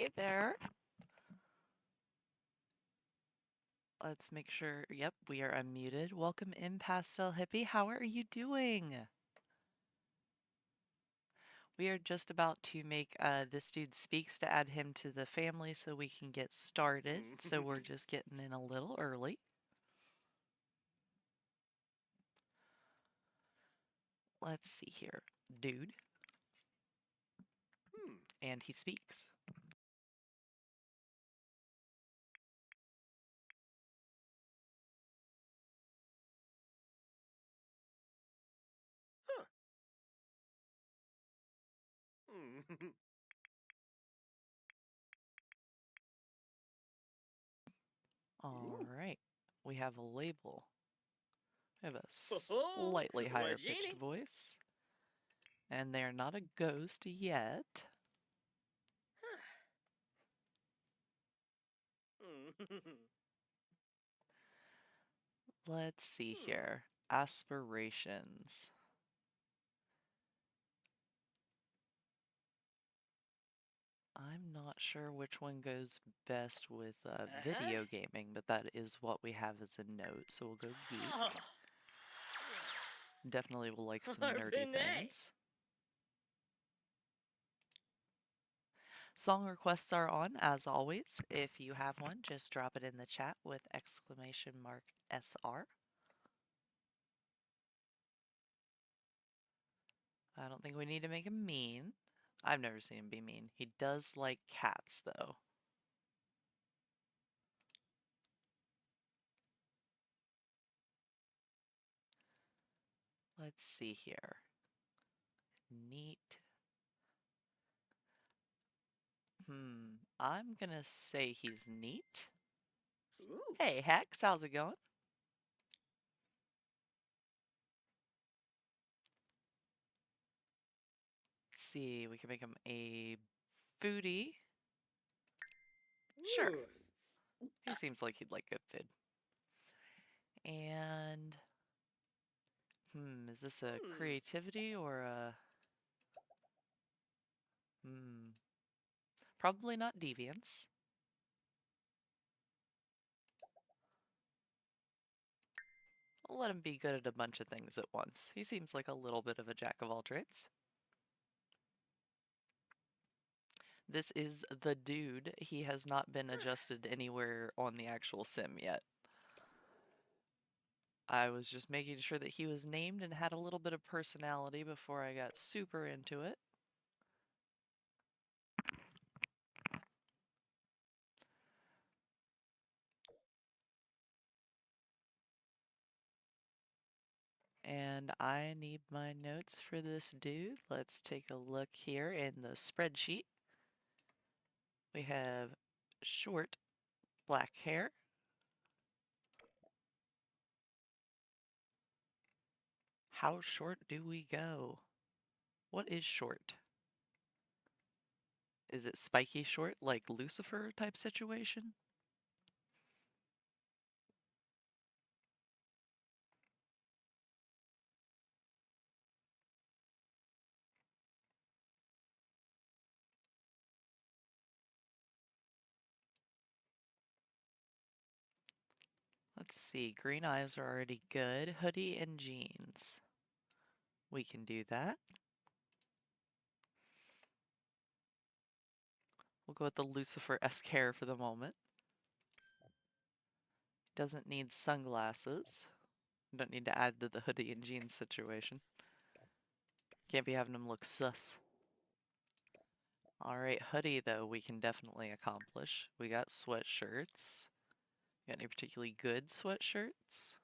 Hey there. Let's make sure. Yep, we are unmuted. Welcome in, Pastel Hippie. How are you doing? We are just about to make this dude speaks to add him to the family so we can get started. So we're just getting in a little early. Let's see here. Dude. And he speaks. All right. We have a label. We have a slightly higher pitched voice. And they're not a ghost yet. Let's see here. Aspirations. I'm not sure which one goes best with video gaming, but that is what we have as a note, so we'll go geek. Definitely will like some nerdy things. Song requests are on, as always. If you have one, just drop it in the chat with exclamation mark SR. I don't think we need to make him mean. I've never seen him be mean. He does like cats, though. Let's see here. Neat. I'm gonna say he's neat. Hey, Hex, how's it going? Let's see, we can make him a foodie. Sure. He seems like he'd like good food. And, is this a creativity or a, probably not deviance. I'll let him be good at a bunch of things at once. He seems like a little bit of a jack of all trades. This is the dude. He has not been adjusted anywhere on the actual sim yet. I was just making sure that he was named and had a little bit of personality before I got super into it. And I need my notes for this dude. Let's take a look here in the spreadsheet. We have short black hair. How short do we go? What is short? Is it spiky short, like Lucifer type situation? Let's see, green eyes are already good. Hoodie and jeans. We can do that. We'll go with the Lucifer-esque hair for the moment. Doesn't need sunglasses. Don't need to add to the hoodie and jeans situation. Can't be having him look sus. Alright, hoodie though we can definitely accomplish. We got sweatshirts. Got any particularly good sweatshirts?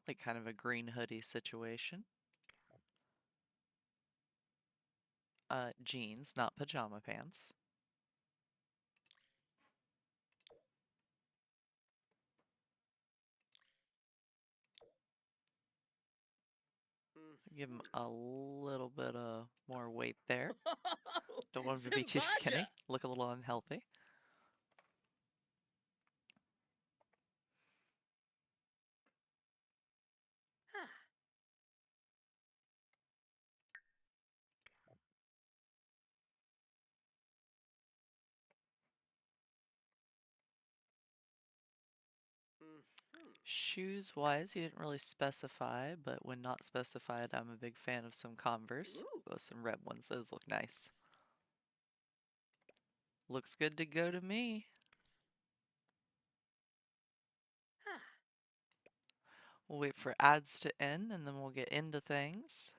Like kind of a green hoodie situation. Jeans, not pajama pants. Give him a little bit of more weight there. Oh, Don't want him to be too Simbaja! skinny. Look a little unhealthy. Shoes wise, he didn't really specify, but when not specified, I'm a big fan of some Converse. Ooh. Oh, some red ones, those look nice. Looks good to go to me. We'll wait for ads to end and then we'll get into things.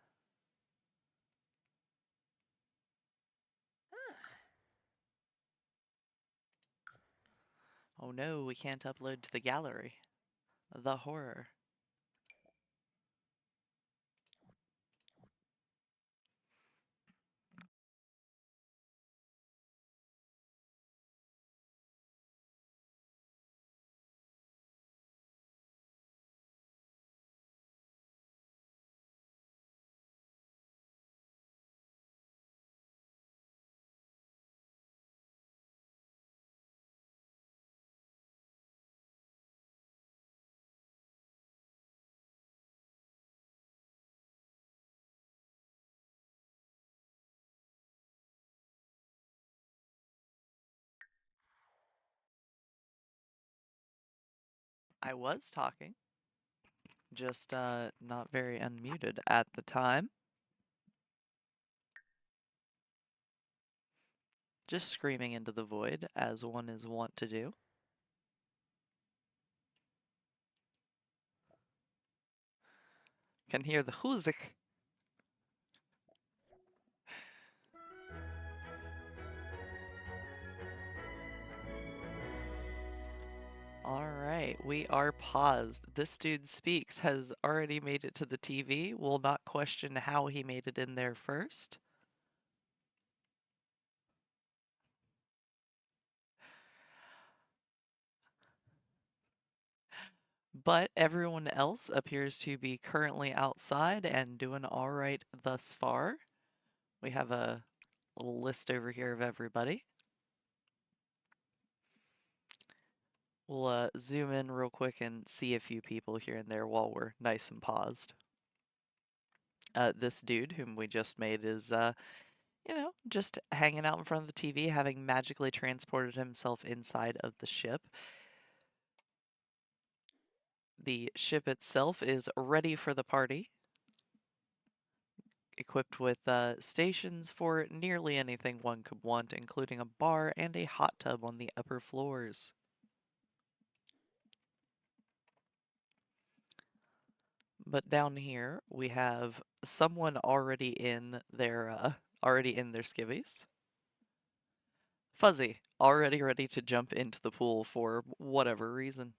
Oh no, we can't upload to the gallery. The horror. I was talking, just not very unmuted at the time. Just screaming into the void, as one is wont to do. Can hear the music. Alright, we are paused. This dude speaks has already made it to the TV. We'll not question how he made it in there first. But everyone else appears to be currently outside and doing alright thus far. We have a little list over here of everybody. We'll zoom in real quick and see a few people here and there while we're nice and paused. This dude, whom we just made, is, just hanging out in front of the TV, having magically transported himself inside of the ship. The ship itself is ready for the party, equipped with stations for nearly anything one could want, including a bar and a hot tub on the upper floors. But down here we have someone already in their skivvies. Fuzzy, already ready to jump into the pool for whatever reason.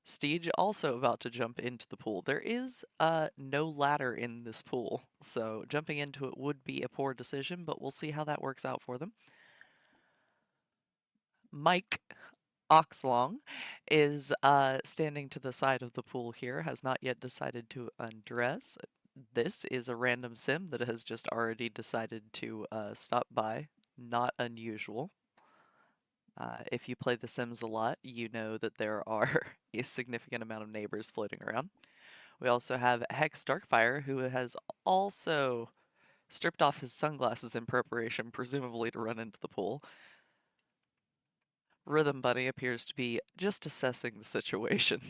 Steege also about to jump into the pool. There is no ladder in this pool, so jumping into it would be a poor decision, but we'll see how that works out for them. Mike Oxlong is standing to the side of the pool here, has not yet decided to undress. This is a random sim that has just already decided to stop by. Not unusual. If you play The Sims a lot, you know that there are a significant amount of neighbors floating around. We also have Hex Darkfire, who has also stripped off his sunglasses in preparation, presumably to run into the pool. Rhythm Bunny appears to be just assessing the situation,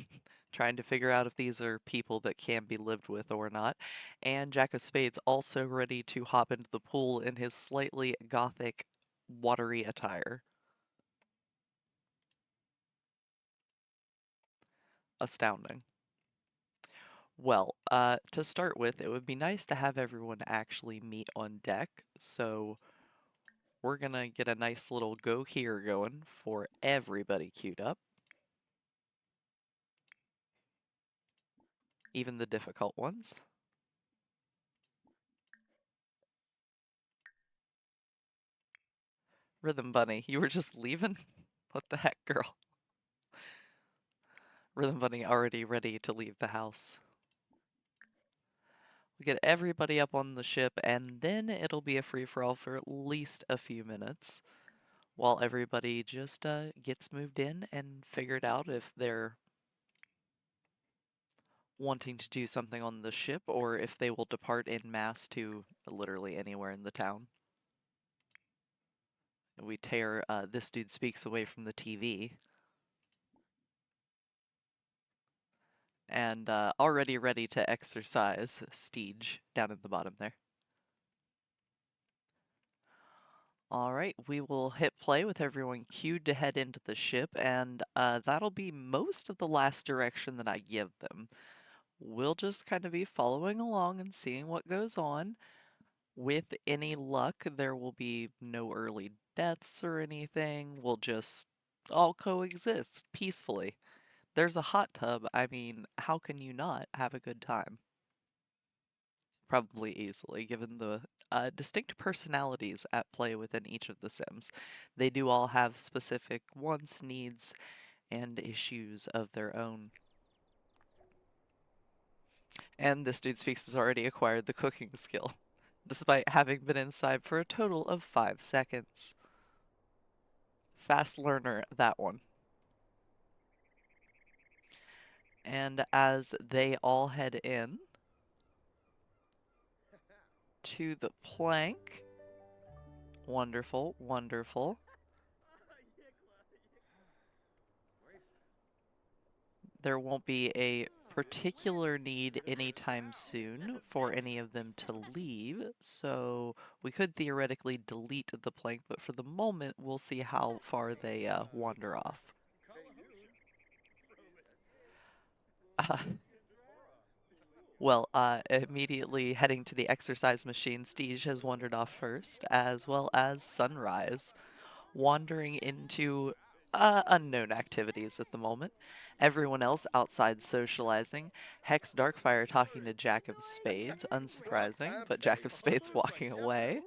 trying to figure out if these are people that can be lived with or not. And Jack of Spades also ready to hop into the pool in his slightly gothic, watery attire. Astounding. Well, to start with, it would be nice to have everyone actually meet on deck, so we're gonna get a nice little go here going for everybody queued up. Even the difficult ones. Rhythm Bunny, you were just leaving? What the heck, girl? Rhythm Bunny already ready to leave the house. We'll get everybody up on the ship, and then it'll be a free-for-all for at least a few minutes while everybody just gets moved in and figured out if they're wanting to do something on the ship or if they will depart en masse to literally anywhere in the town. We tear This Dude Speaks away from the TV. And already ready to exercise, Steege down at the bottom there. Alright, we will hit play with everyone queued to head into the ship, and that'll be most of the last direction that I give them. We'll just kind of be following along and seeing what goes on. With any luck, there will be no early deaths or anything. We'll just all coexist peacefully. There's a hot tub. I mean, how can you not have a good time? Probably easily, given the distinct personalities at play within each of the Sims. They do all have specific wants, needs, and issues of their own. And This Dude Speaks has already acquired the cooking skill, despite having been inside for a total of 5 seconds. Fast learner, that one. And as they all head in to the plank, wonderful, wonderful. There won't be a particular need anytime soon for any of them to leave, so we could theoretically delete the plank, but for the moment we'll see how far they wander off. Well, immediately heading to the exercise machine, Steege has wandered off first, as well as Sunrise, wandering into unknown activities at the moment. Everyone else outside socializing. Hex Darkfire talking to Jack of Spades, unsurprising, but Jack of Spades walking away.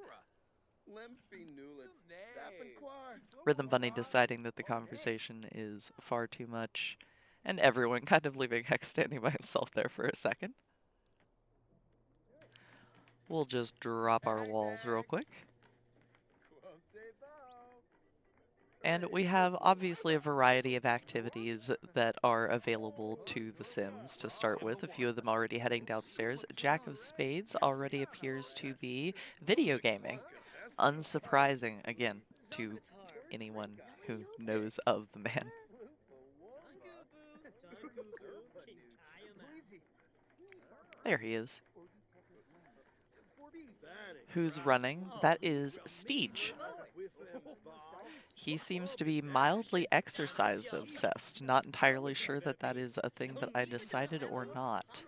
Rhythm Bunny deciding that the conversation is far too much, and everyone kind of leaving Hex standing by himself there for a second. We'll just drop our walls real quick. And we have obviously a variety of activities that are available to the Sims to start with. A few of them already heading downstairs. Jack of Spades already appears to be video gaming. Unsurprising, again, to anyone who knows of the man. There he is. Who's running? That is Steege. He seems to be mildly exercise obsessed. Not entirely sure that that is a thing that I decided or not.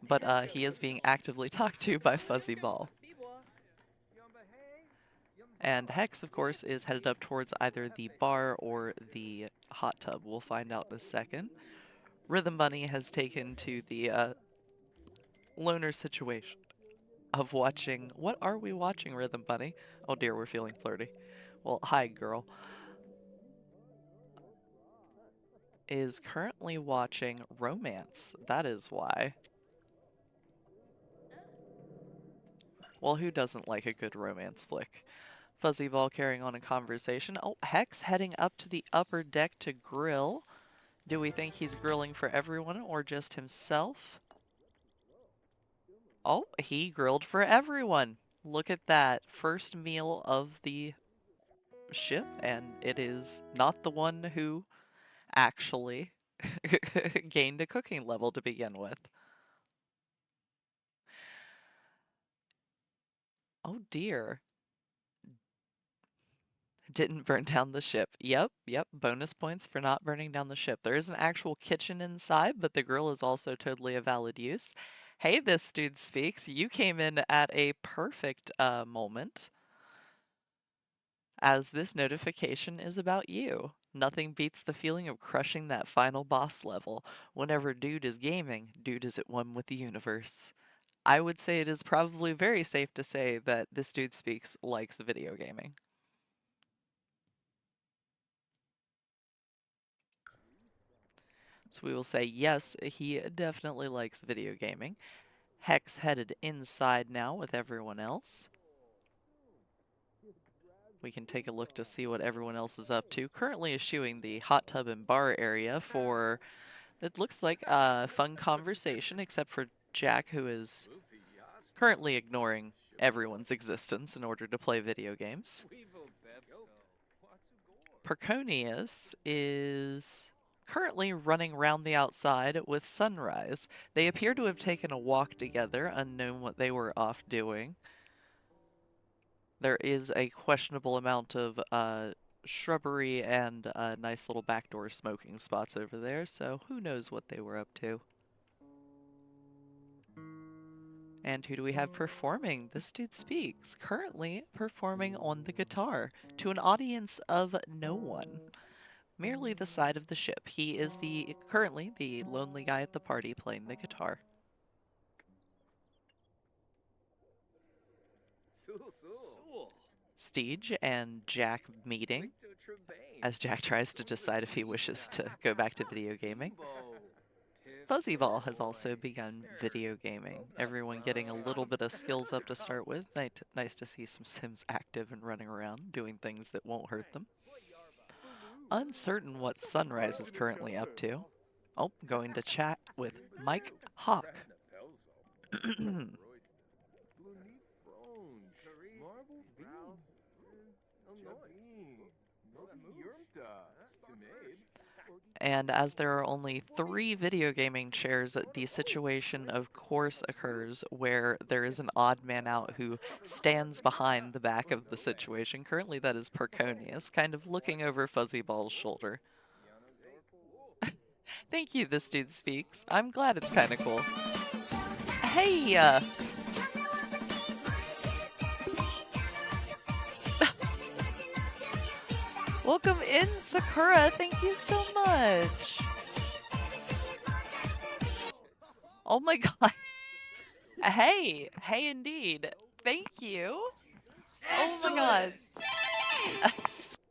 But he is being actively talked to by Fuzzy Ball. And Hex, of course, is headed up towards either the bar or the hot tub. We'll find out in a second. Rhythm Bunny has taken to the loner situation of watching. What are we watching, Rhythm Bunny? Oh dear, we're feeling flirty. Well, hi, girl. Is currently watching romance. That is why. Well, who doesn't like a good romance flick? Fuzzy Ball carrying on a conversation. Oh, Hex heading up to the upper deck to grill. Do we think he's grilling for everyone or just himself? Oh, he grilled for everyone. Look at that. First meal of the ship, and it is not the one who actually gained a cooking level to begin with. Oh dear. Didn't burn down the ship. Yep, yep. Bonus points for not burning down the ship. There is an actual kitchen inside, but the grill is also totally a valid use. Hey, This Dude Speaks. You came in at a perfect moment, as this notification is about you. Nothing beats the feeling of crushing that final boss level. Whenever Dude is gaming, Dude is at one with the universe. I would say it is probably very safe to say that This Dude Speaks likes video gaming. So we will say yes, he definitely likes video gaming. Hex headed inside now with everyone else. We can take a look to see what everyone else is up to. Currently eschewing the hot tub and bar area for, it looks like a fun conversation, except for Jack, who is currently ignoring everyone's existence in order to play video games. Perconius is currently running around the outside with Sunrise. They appear to have taken a walk together, unknown what they were off doing. There is a questionable amount of shrubbery and nice little backdoor smoking spots over there, so who knows what they were up to. And who do we have performing? This dude speaks, currently performing on the guitar to an audience of no one. Merely the side of the ship. He is currently the lonely guy at the party playing the guitar. Steege and Jack meeting as Jack tries to decide if he wishes to go back to video gaming. Fuzzyball has also begun video gaming. Everyone getting a little bit of skills up to start with. Nice to see some Sims active and running around, doing things that won't hurt them. Uncertain what Sunrise is currently up to. Oh, going to chat with Mike Hawk. And as there are only 3 video gaming chairs, the situation of course occurs where there is an odd man out who stands behind the back of the situation. Currently that is Perconius, kind of looking over Fuzzyball's shoulder. Thank you, this dude speaks. I'm glad it's kind of cool. Hey! Welcome in, Sakura. Thank you so much. Oh my god. Hey, hey indeed. Thank you. Oh my god.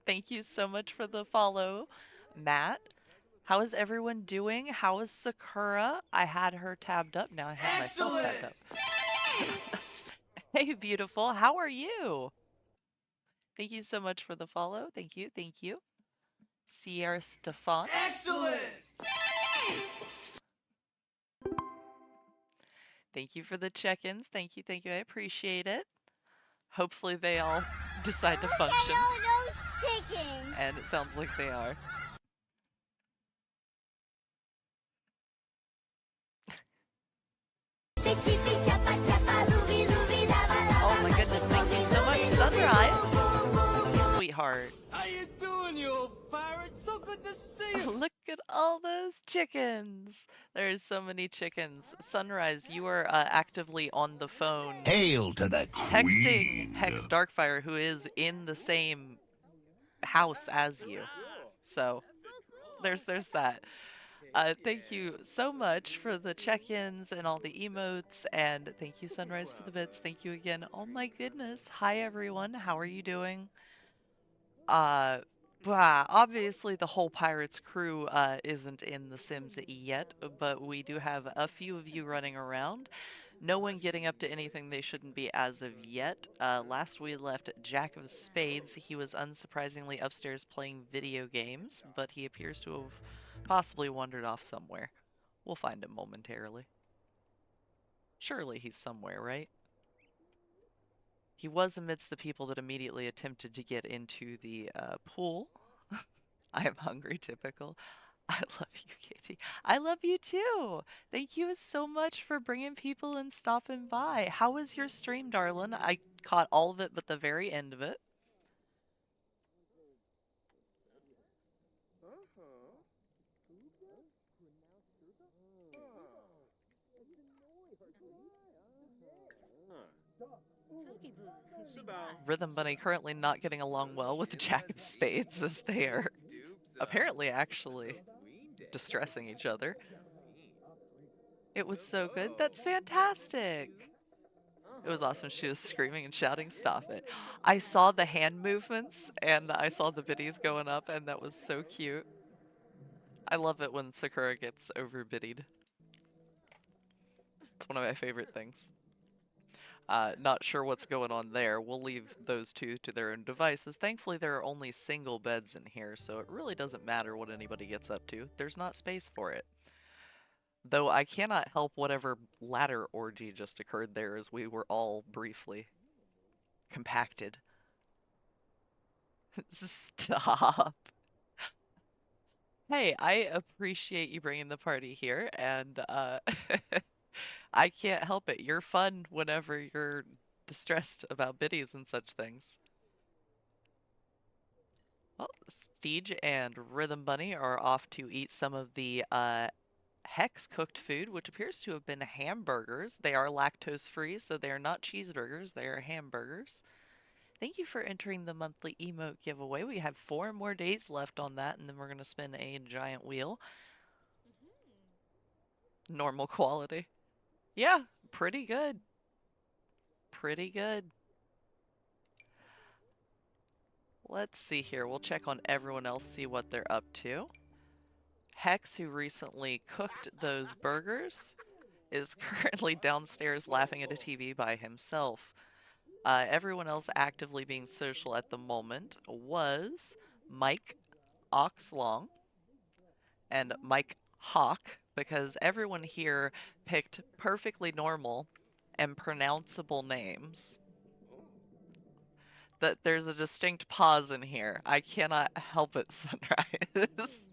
Thank you so much for the follow, Matt. How is everyone doing? How is Sakura? I had her tabbed up. Now I have myself tabbed up. Hey, beautiful. How are you? Thank you so much for the follow. Thank you. Thank you. Sierra Stefan. Excellent! Thank you for the check-ins. Thank you. Thank you. I appreciate it. Hopefully they all decide to function. And it sounds like they are. Oh my goodness, thank you so much, Sunrise. Sweetheart. How you doing, you old pirate? So good to see you! Look at all those chickens. There's so many chickens. Sunrise, you are actively on the phone. Hail to the texting queen. Hex Darkfire, who is in the same house as you. So there's that. Thank you so much for the check-ins and all the emotes, and thank you, Sunrise, for the bits. Thank you again. Oh my goodness. Hi, everyone. How are you doing? Obviously the whole Pirates crew isn't in The Sims yet, but we do have a few of you running around. No one getting up to anything they shouldn't be as of yet. Last we left Jack of Spades. He was unsurprisingly upstairs playing video games, but he appears to have possibly wandered off somewhere. We'll find him momentarily. Surely he's somewhere, right? He was amidst the people that immediately attempted to get into the pool. I am hungry, typical. I love you, Katie. I love you too. Thank you so much for bringing people and stopping by. How was your stream, darling? I caught all of it but the very end of it. Rhythm Bunny currently not getting along well with Jack of Spades as they are apparently actually distressing each other. It was so good. That's fantastic. It was awesome. She was screaming and shouting, "Stop it." I saw the hand movements and I saw the biddies going up, and that was so cute. I love it when Sakura gets overbiddied. It's one of my favorite things. Not sure what's going on there. We'll leave those two to their own devices. Thankfully, there are only single beds in here, so it really doesn't matter what anybody gets up to. There's not space for it. Though I cannot help whatever ladder orgy just occurred there as we were all briefly compacted. Stop. Hey, I appreciate you bringing the party here, and I can't help it. You're fun whenever you're distressed about biddies and such things. Well, Steege and Rhythm Bunny are off to eat some of the Hex cooked food, which appears to have been hamburgers. They are lactose free, so they are not cheeseburgers, they are hamburgers. Thank you for entering the monthly emote giveaway. We have 4 more days left on that, and then we're going to spin a giant wheel. Normal quality. Yeah, pretty good. Pretty good. Let's see here. We'll check on everyone else, see what they're up to. Hex, who recently cooked those burgers, is currently downstairs laughing at a TV by himself. Everyone else actively being social at the moment was Mike Oxlong and Mike Hawk, because everyone here picked perfectly normal and pronounceable names. That there's a distinct pause in here. I cannot help it, Sunrise.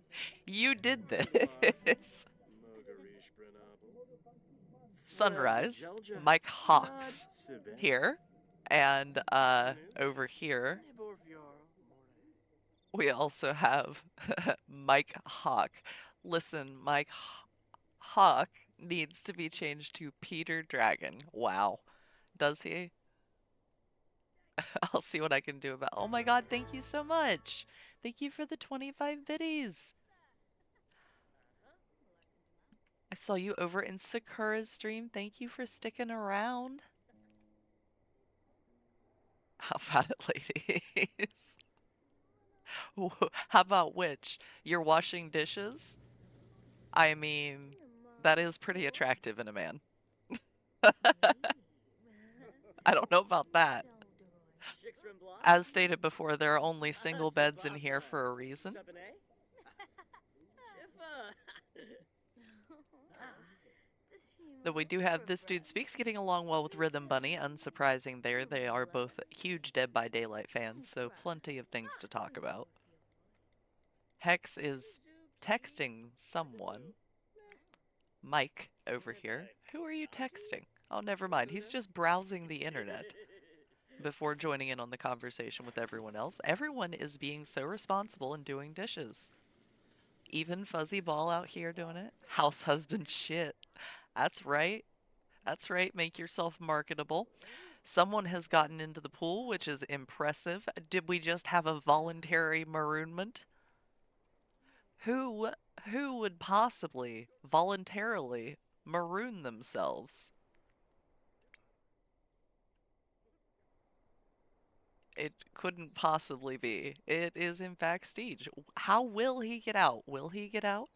You did this. Sunrise, Mike Hawks here, and over here we also have Mike Hawk. Listen, Hawk needs to be changed to Peter Dragon. Wow. Does he? I'll see what I can do about. Oh my god, thank you so much. Thank you for the 25 biddies. I saw you over in Sakura's stream. Thank you for sticking around. How about it, ladies? How about which? You're washing dishes? I mean, that is pretty attractive in a man. I don't know about that. As stated before, there are only single beds in here for a reason. Though we do have This Dude Speaks getting along well with Rhythm Bunny, unsurprising there. They are both huge Dead by Daylight fans, so plenty of things to talk about. Hex is texting someone. Mike over here. Who are you texting? Oh, never mind. He's just browsing the internet before joining in on the conversation with everyone else. Everyone is being so responsible and doing dishes. Even Fuzzy Ball out here doing it. House husband shit. That's right. That's right. Make yourself marketable. Someone has gotten into the pool, which is impressive. Did we just have a voluntary maroonment? Who who would possibly voluntarily maroon themselves? It couldn't possibly be. It is in fact Steege. How will he get out? Will he get out?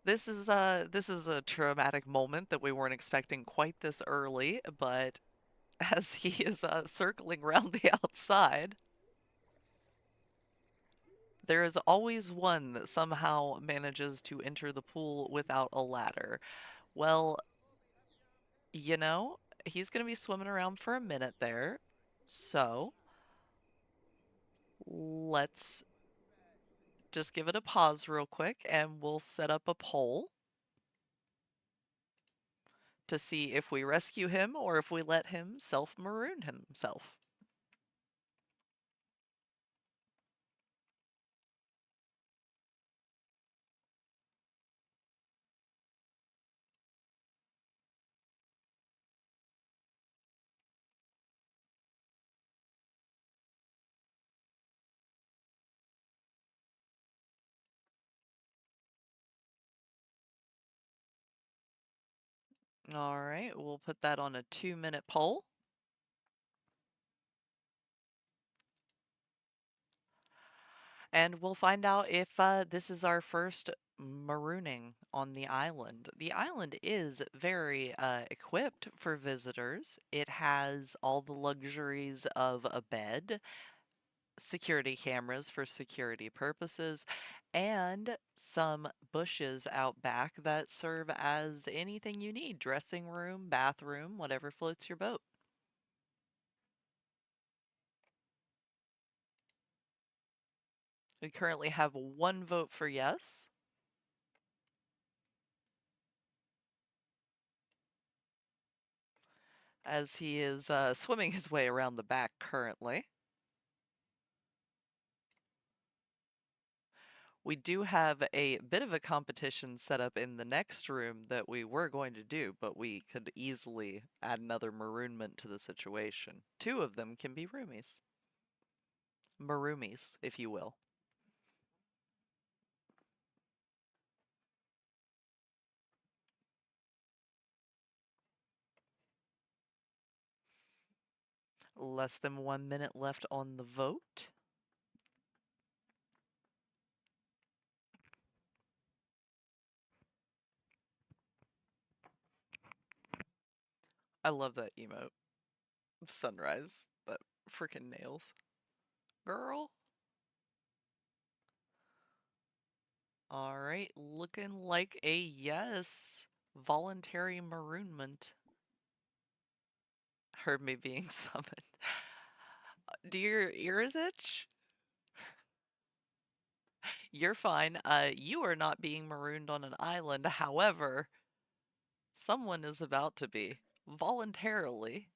This is a traumatic moment that we weren't expecting quite this early, but as he is circling around the outside, there is always one that somehow manages to enter the pool without a ladder. Well, you know, he's gonna be swimming around for a minute there, so let's just give it a pause real quick and we'll set up a poll to see if we rescue him or if we let him self-maroon himself. All right, we'll put that on a 2-minute poll. And we'll find out if this is our first marooning on the island. The island is very equipped for visitors. It has all the luxuries of a bed, security cameras for security purposes, and some bushes out back that serve as anything you need: dressing room, bathroom, whatever floats your boat. We currently have one vote for yes, as he is swimming his way around the back currently. We do have a bit of a competition set up in the next room that we were going to do, but we could easily add another maroonment to the situation. Two of them can be roomies. Maroomies, if you will. Less than 1 minute left on the vote. I love that emote. Sunrise. That freaking nails. Girl. Alright, looking like a yes. Voluntary maroonment. Heard me being summoned. Do your ears itch? You're fine. You are not being marooned on an island. However, someone is about to be. Voluntarily.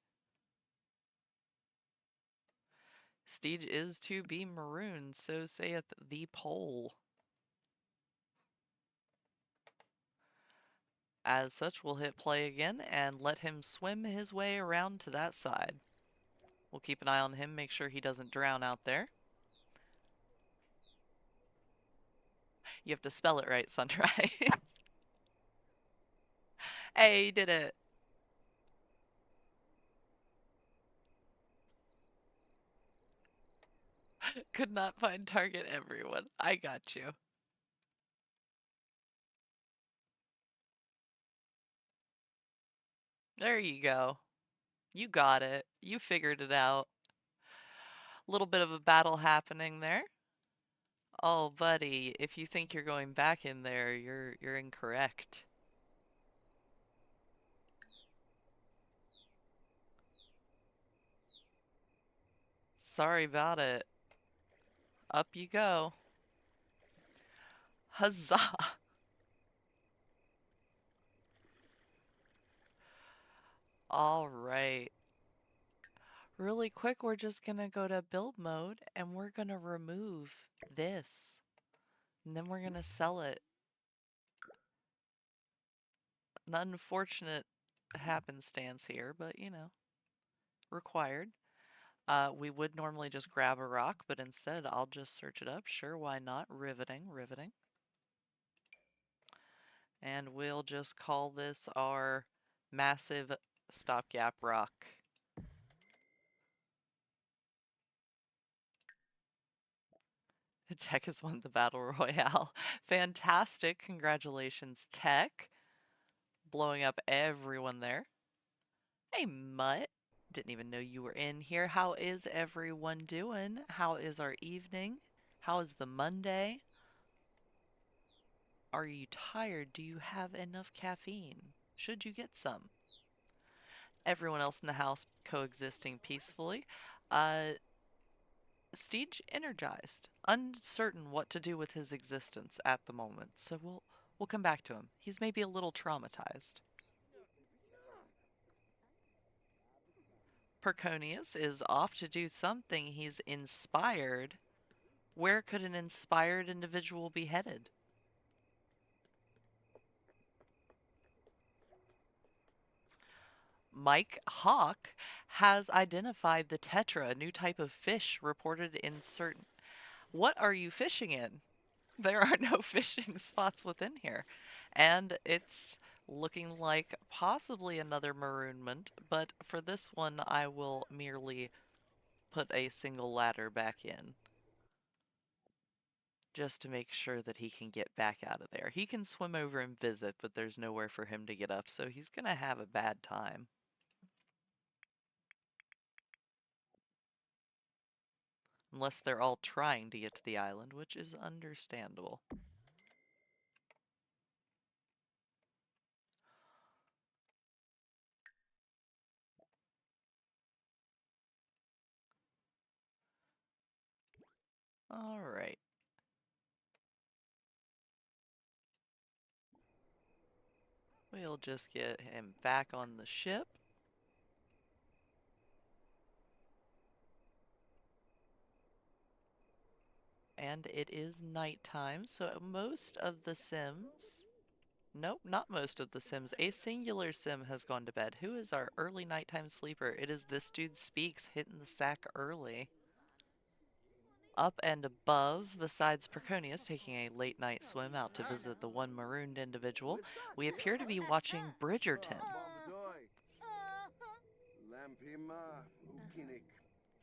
Steed is to be marooned, so saith the poll. As such, we'll hit play again and let him swim his way around to that side. We'll keep an eye on him, make sure he doesn't drown out there. You have to spell it right, Sunrise. Hey, you did it. Could not find target, everyone. I got you. There you go. You got it. You figured it out. Little bit of a battle happening there. Oh, buddy, if you think you're going back in there, you're incorrect. Sorry about it. Up you go. Huzzah! All right. Really quick, we're just gonna go to build mode and we're gonna remove this. And then we're gonna sell it. An unfortunate happenstance here, but you know, required. We would normally just grab a rock, but instead I'll just search it up. Sure, why not? Riveting, riveting. And we'll just call this our massive stopgap rock. Tech has won the Battle Royale. Fantastic. Congratulations, Tech. Blowing up everyone there. Hey, Mutt. Didn't even know you were in here. How is everyone doing? How is our evening? How is the Monday? Are you tired? Do you have enough caffeine? Should you get some? Everyone else in the house coexisting peacefully. Uh, Steege energized, uncertain what to do with his existence at the moment, so we'll come back to him. He's maybe a little traumatized. Perconius is off to do something. He's inspired. Where could an inspired individual be headed? Mike Hawk has identified the tetra, a new type of fish reported in certain. What are you fishing in? There are no fishing spots within here. And it's looking like possibly another maroonment, but for this one I will merely put a single ladder back in. just to make sure that he can get back out of there. He can swim over and visit, but there's nowhere for him to get up, so he's gonna have a bad time. Unless they're all trying to get to the island, which is understandable. Alright. We'll just get him back on the ship. And it is nighttime, so most of the Sims. Nope, not most of the Sims. A singular Sim has gone to bed. Who is our early nighttime sleeper? It is this dude Speaks, hitting the sack early. Up and above, besides Perconius taking a late night swim out to visit the one marooned individual, we appear to be watching Bridgerton.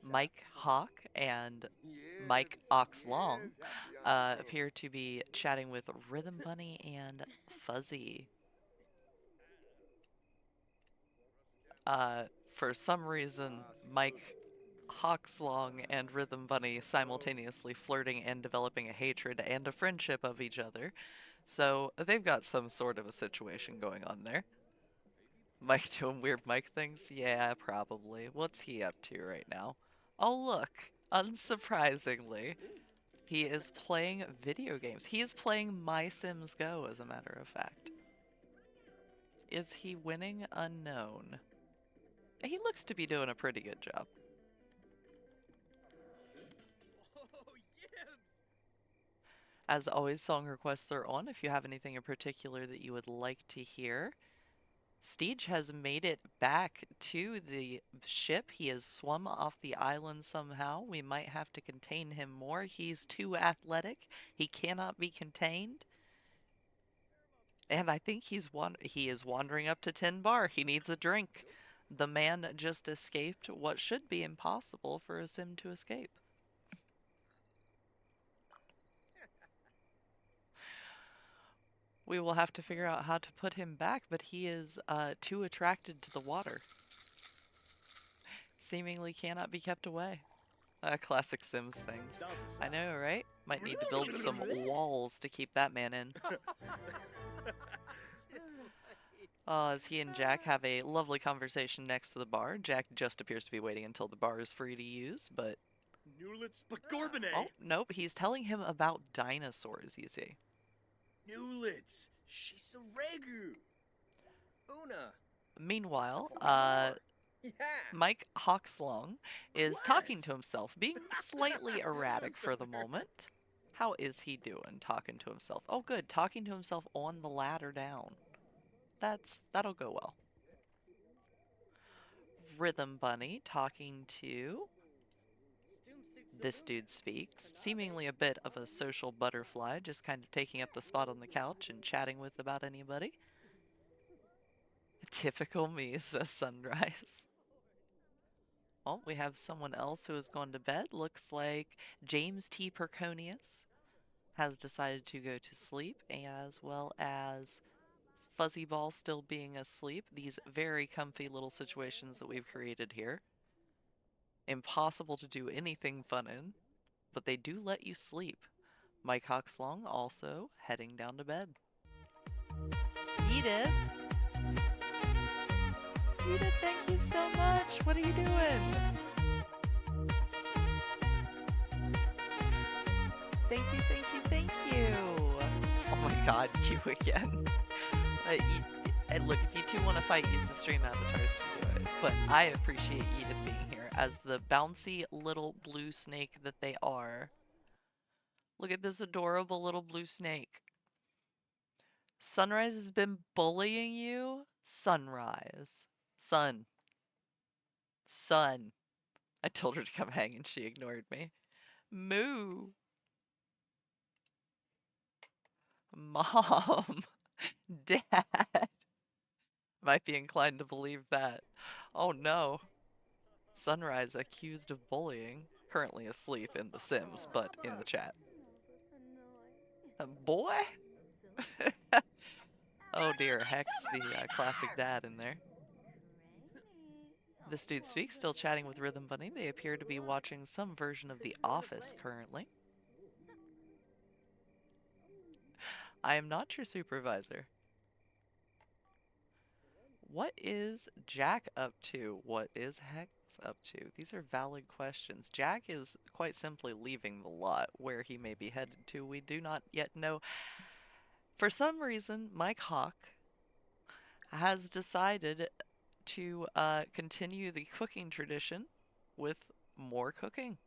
Mike Hawk and Mike Ox Long appear to be chatting with Rhythm Bunny and Fuzzy. For some reason, Mike Hawkslong and Rhythm Bunny simultaneously flirting and developing a hatred and a friendship of each other. So they've got some sort of a situation going on there. Mike doing weird Mike things? Yeah, probably. What's he up to right now? Oh, look. Unsurprisingly, he is playing video games. He is playing My Sims Go, as a matter of fact. Is he winning? Unknown. He looks to be doing a pretty good job. As always, song requests are on if you have anything in particular that you would like to hear. Steege has made it back to the ship. He has swum off the island somehow. We might have to contain him more. He's too athletic. He cannot be contained. And I think he is wandering up to 10 bar. He needs a drink. The man just escaped what should be impossible for a sim to escape. We will have to figure out how to put him back, but he is too attracted to the water. Seemingly cannot be kept away. Classic Sims things. I know, right? Might need to build some walls to keep that man in. As he and Jack have a lovely conversation next to the bar. Jack just appears to be waiting until the bar is free to use, but... Oh, nope, he's telling him about dinosaurs, you see. Newlitz, Shisaregu, Una. Meanwhile, Yeah. Mike Hawkslong is talking to himself, being slightly erratic for the moment. How is he doing talking to himself? Oh, good, talking to himself on the ladder down. That'll go well. Rhythm Bunny talking to this dude Speaks, seemingly a bit of a social butterfly, just kind of taking up the spot on the couch and chatting with about anybody. Typical me, says Sunrise. Oh, we have someone else who has gone to bed. Looks like James T. Perconius has decided to go to sleep, as well as Fuzzy Ball still being asleep. These very comfy little situations that we've created here. Impossible to do anything fun in, but they do let you sleep. Mike Hawkslong also heading down to bed. Edith! Edith, thank you so much! What are you doing? Thank you, thank you, thank you! Oh my god, you again. Look, if you two want to fight, use the stream avatars to do it. But I appreciate Edith being here as the bouncy little blue snake that they are. Look at this adorable little blue snake. Sunrise has been bullying you? Sunrise. Sun. Sun. I told her to come hang and she ignored me. Moo. Mom. Dad. Might be inclined to believe that. Oh no. Sunrise accused of bullying. Currently asleep in The Sims, but in the chat. Boy? Oh dear, Hex, the classic dad in there. This dude speaks, still chatting with Rhythm Bunny. They appear to be watching some version of The Office currently. I am not your supervisor. What is Jack up to? What is Hex up to? These are valid questions. Jack is quite simply leaving the lot. Where he may be headed to, we do not yet know. For some reason, Mike Hawk has decided to continue the cooking tradition with more cooking.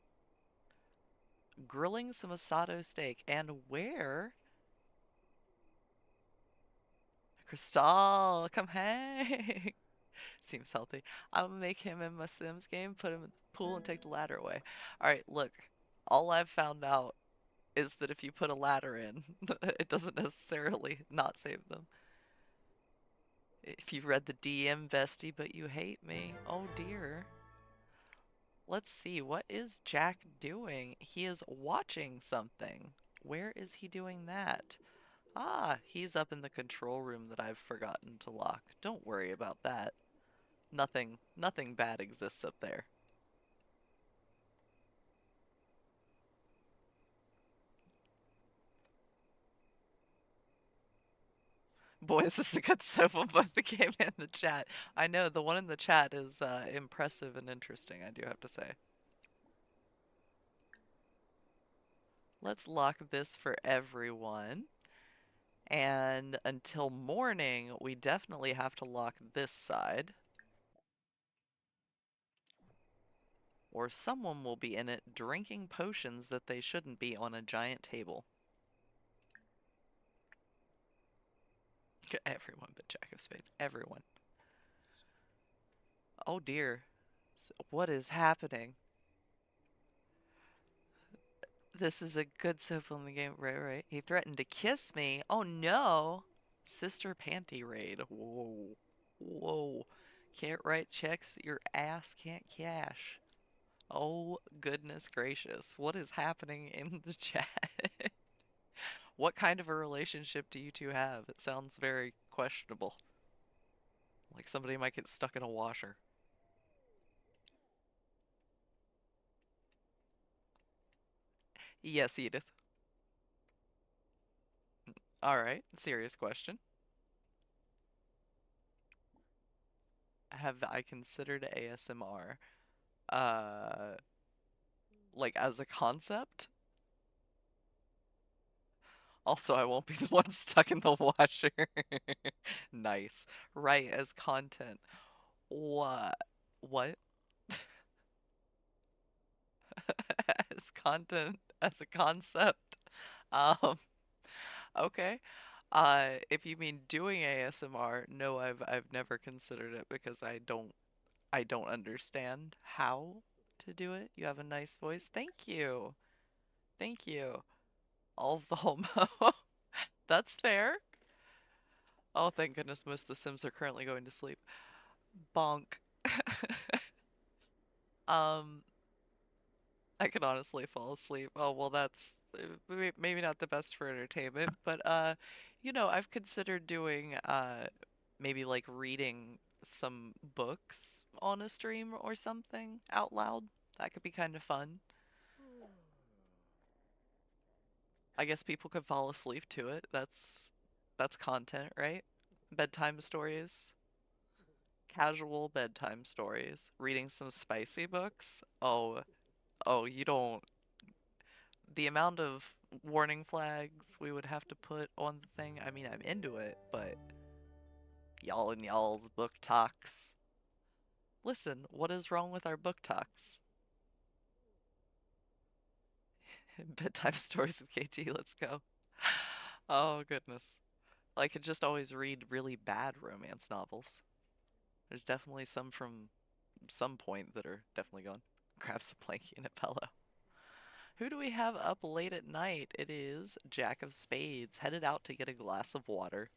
Grilling some asado steak. And where? Crystal, come hang. Seems healthy. I'm gonna make him in my Sims game, put him in the pool, and take the ladder away. Alright, look. All I've found out is that if you put a ladder in, it doesn't necessarily not save them. If you read the DM, bestie, but you hate me. Oh dear. Let's see, what is Jack doing? He is watching something. Where is he doing that? Ah, he's up in the control room that I've forgotten to lock. Don't worry about that. Nothing bad exists up there. Boys, this is a good soap on both the game and the chat. I know, the one in the chat is impressive and interesting, I do have to say. Let's lock this for everyone. And until morning, we definitely have to lock this side. Or someone will be in it drinking potions that they shouldn't be on a giant table. Everyone but Jack of Spades. Everyone. Oh dear. What is happening? This is a good soap on the game. Right. He threatened to kiss me. Oh no. Sister panty raid. Whoa. Whoa. Can't write checks, your ass can't cash. Oh goodness gracious. What is happening in the chat? What kind of a relationship do you two have? It sounds very questionable. Like somebody might get stuck in a washer. Yes, Edith. Alright, serious question. Have I considered ASMR? Uh, like as a concept? Also, I won't be the one stuck in the washer. Nice. Right, as content. What? What? As content, as a concept? Um, okay. If you mean doing ASMR, no, I've never considered it because I don't understand how to do it. You have a nice voice. Thank you. Thank you. All of the homo. That's fair. Oh, thank goodness most of the Sims are currently going to sleep. Bonk. Um, I could honestly fall asleep. Oh, well, that's maybe not the best for entertainment, but I've considered doing maybe like reading some books on a stream or something out loud. That could be kind of fun. I guess people could fall asleep to it. That's content, right? Bedtime stories, casual bedtime stories, reading some spicy books. Oh, you don't. The amount of warning flags we would have to put on the thing. I mean, I'm into it, but y'all and y'all's book talks. Listen, what is wrong with our book talks? Bedtime stories with KT, let's go. Oh, goodness. I could just always read really bad romance novels. There's definitely some from some point that are definitely gone. Grab some blankie and a pillow. Who do we have up late at night? It is Jack of Spades, headed out to get a glass of water.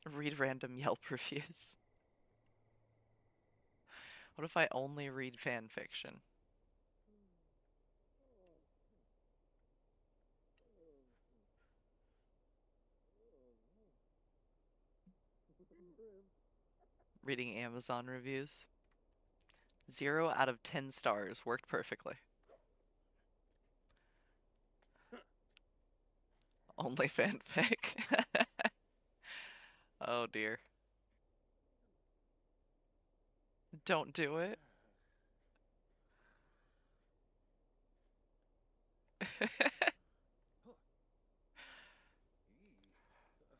Read random Yelp reviews. What if I only read fan fiction? Reading Amazon reviews. 0 out of 10 stars. Worked perfectly. Only fanfic. Oh dear. Don't do it.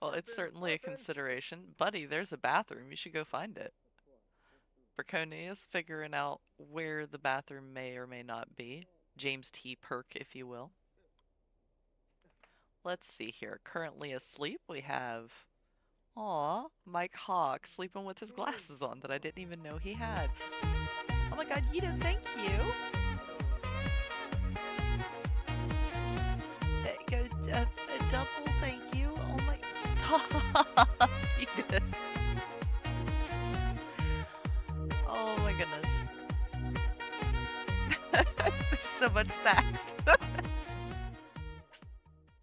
Well, it's certainly a consideration. Buddy, there's a bathroom. You should go find it. Braconia is figuring out where the bathroom may or may not be. James T. Perk, if you will. Let's see here. Currently asleep, we have... Aw, Mike Hawk sleeping with his glasses on that I didn't even know he had. Oh my god, Yida, thank you! A double thank you. Oh my... Stop! Yida. Oh my goodness. There's so much sax.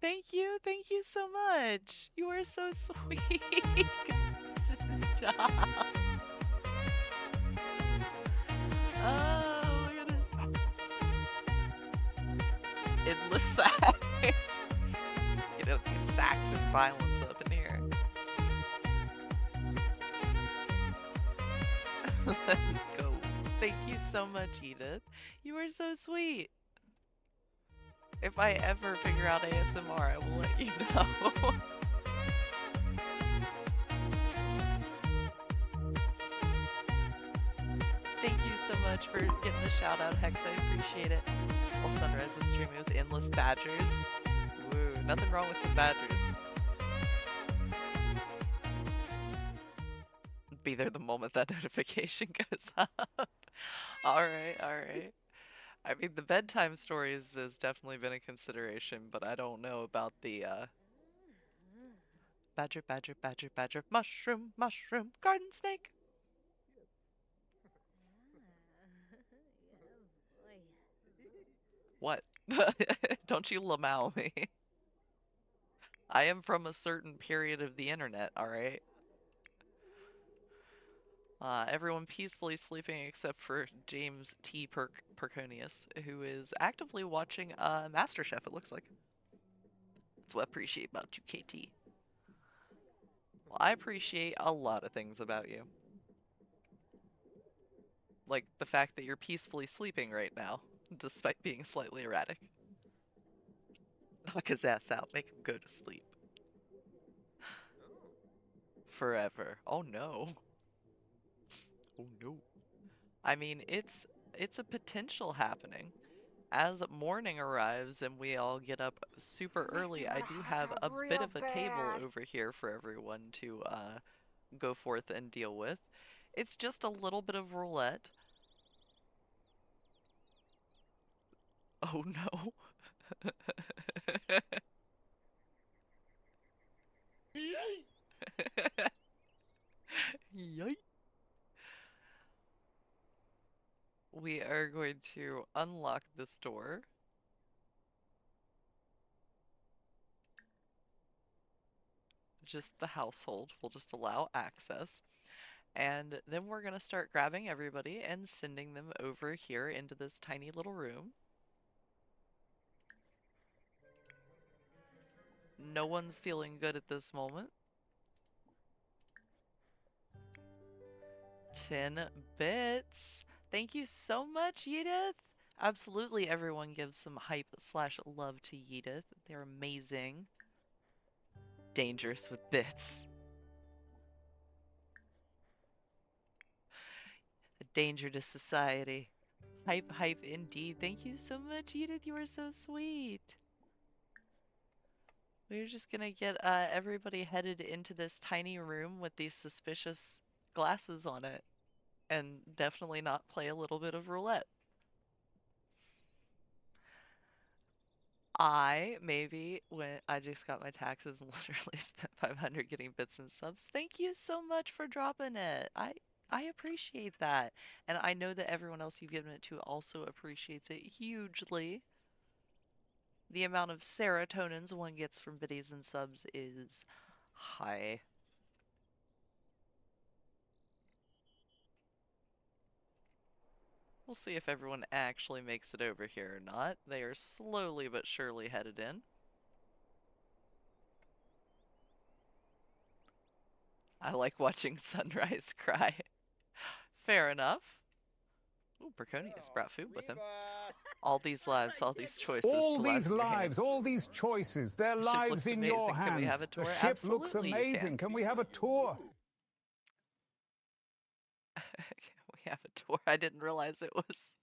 Thank you so much. You are so sweet. Stop. Oh my goodness. Endless sax. Get out these sax and violence up in here. Let's go. Thank you so much, Edith. You are so sweet. If I ever figure out ASMR, I will let you know. Thank you so much for getting the shout out, Hex. I appreciate it. While Sunrise was streaming, it was endless badgers. Woo, nothing wrong with some badgers. Be there the moment that notification goes up. Alright, alright. I mean, the bedtime stories has definitely been a consideration, but I don't know about the, badger, badger, badger, badger, mushroom, mushroom, garden snake. What? Don't you lamau me. I am from a certain period of the internet, alright? Everyone peacefully sleeping except for James T. Perconius, who is actively watching MasterChef, it looks like. That's what I appreciate about you, KT. Well, I appreciate a lot of things about you. Like the fact that you're peacefully sleeping right now, despite being slightly erratic. Knock his ass out, make him go to sleep. Forever. Oh no. Oh no. I mean, it's a potential happening. As morning arrives and we all get up super early, I do have a bit of a table over here for everyone to go forth and deal with. It's just a little bit of roulette. Oh no. Yikes. We are going to unlock this door. Just the household will just allow access. And then we're going to start grabbing everybody and sending them over here into this tiny little room. No one's feeling good at this moment. 10 bits. Thank you so much, Edith. Absolutely, everyone gives some hype slash love to Edith. They're amazing. Dangerous with bits. A danger to society. Hype, hype indeed. Thank you so much, Edith. You are so sweet. We're just gonna get everybody headed into this tiny room with these suspicious glasses on it and definitely not play a little bit of roulette. Maybe when I just got my taxes and literally spent 500 getting bits and subs. Thank you so much for dropping it. I appreciate that. And I know that everyone else you've given it to also appreciates it hugely. The amount of serotonins one gets from biddies and subs is high. We'll see if everyone actually makes it over here or not. They are slowly but surely headed in. I like watching sunrise cry. Fair enough. Ooh, Perconius brought food with him. All these lives, all these choices, All the these lives in your lives, hands. all these choices, their The ship lives looks in your amazing. Can we have hands. a The tour? ship looks Absolutely, you amazing. can. Can we have a tour? Can we have a tour? I didn't realize it was.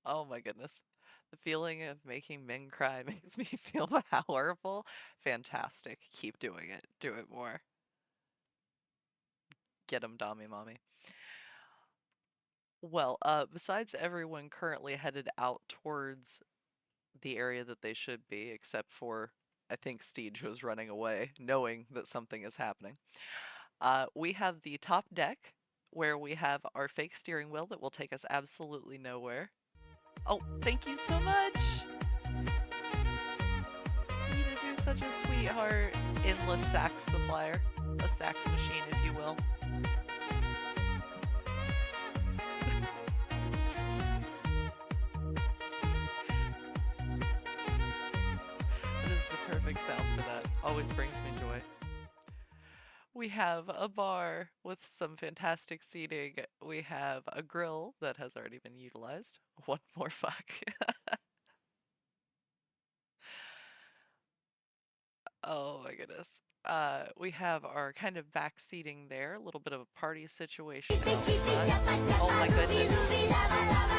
Oh my goodness. The feeling of making men cry makes me feel powerful. Fantastic. Keep doing it. Do it more. Get 'em, Dommy Mommy. Well, besides everyone currently headed out towards the area that they should be, except for I think Steege was running away, knowing that something is happening. We have the top deck where we have our fake steering wheel that will take us absolutely nowhere. Oh, thank you so much! Edith, you're such a sweetheart. Endless sax supplier. A sax machine, if you will. That is the perfect sound for that. Always brings me joy. We have a bar with some fantastic seating. We have a grill that has already been utilized. One more fuck. Oh my goodness. We have our kind of back seating there, a little bit of a party situation out front. Oh my goodness.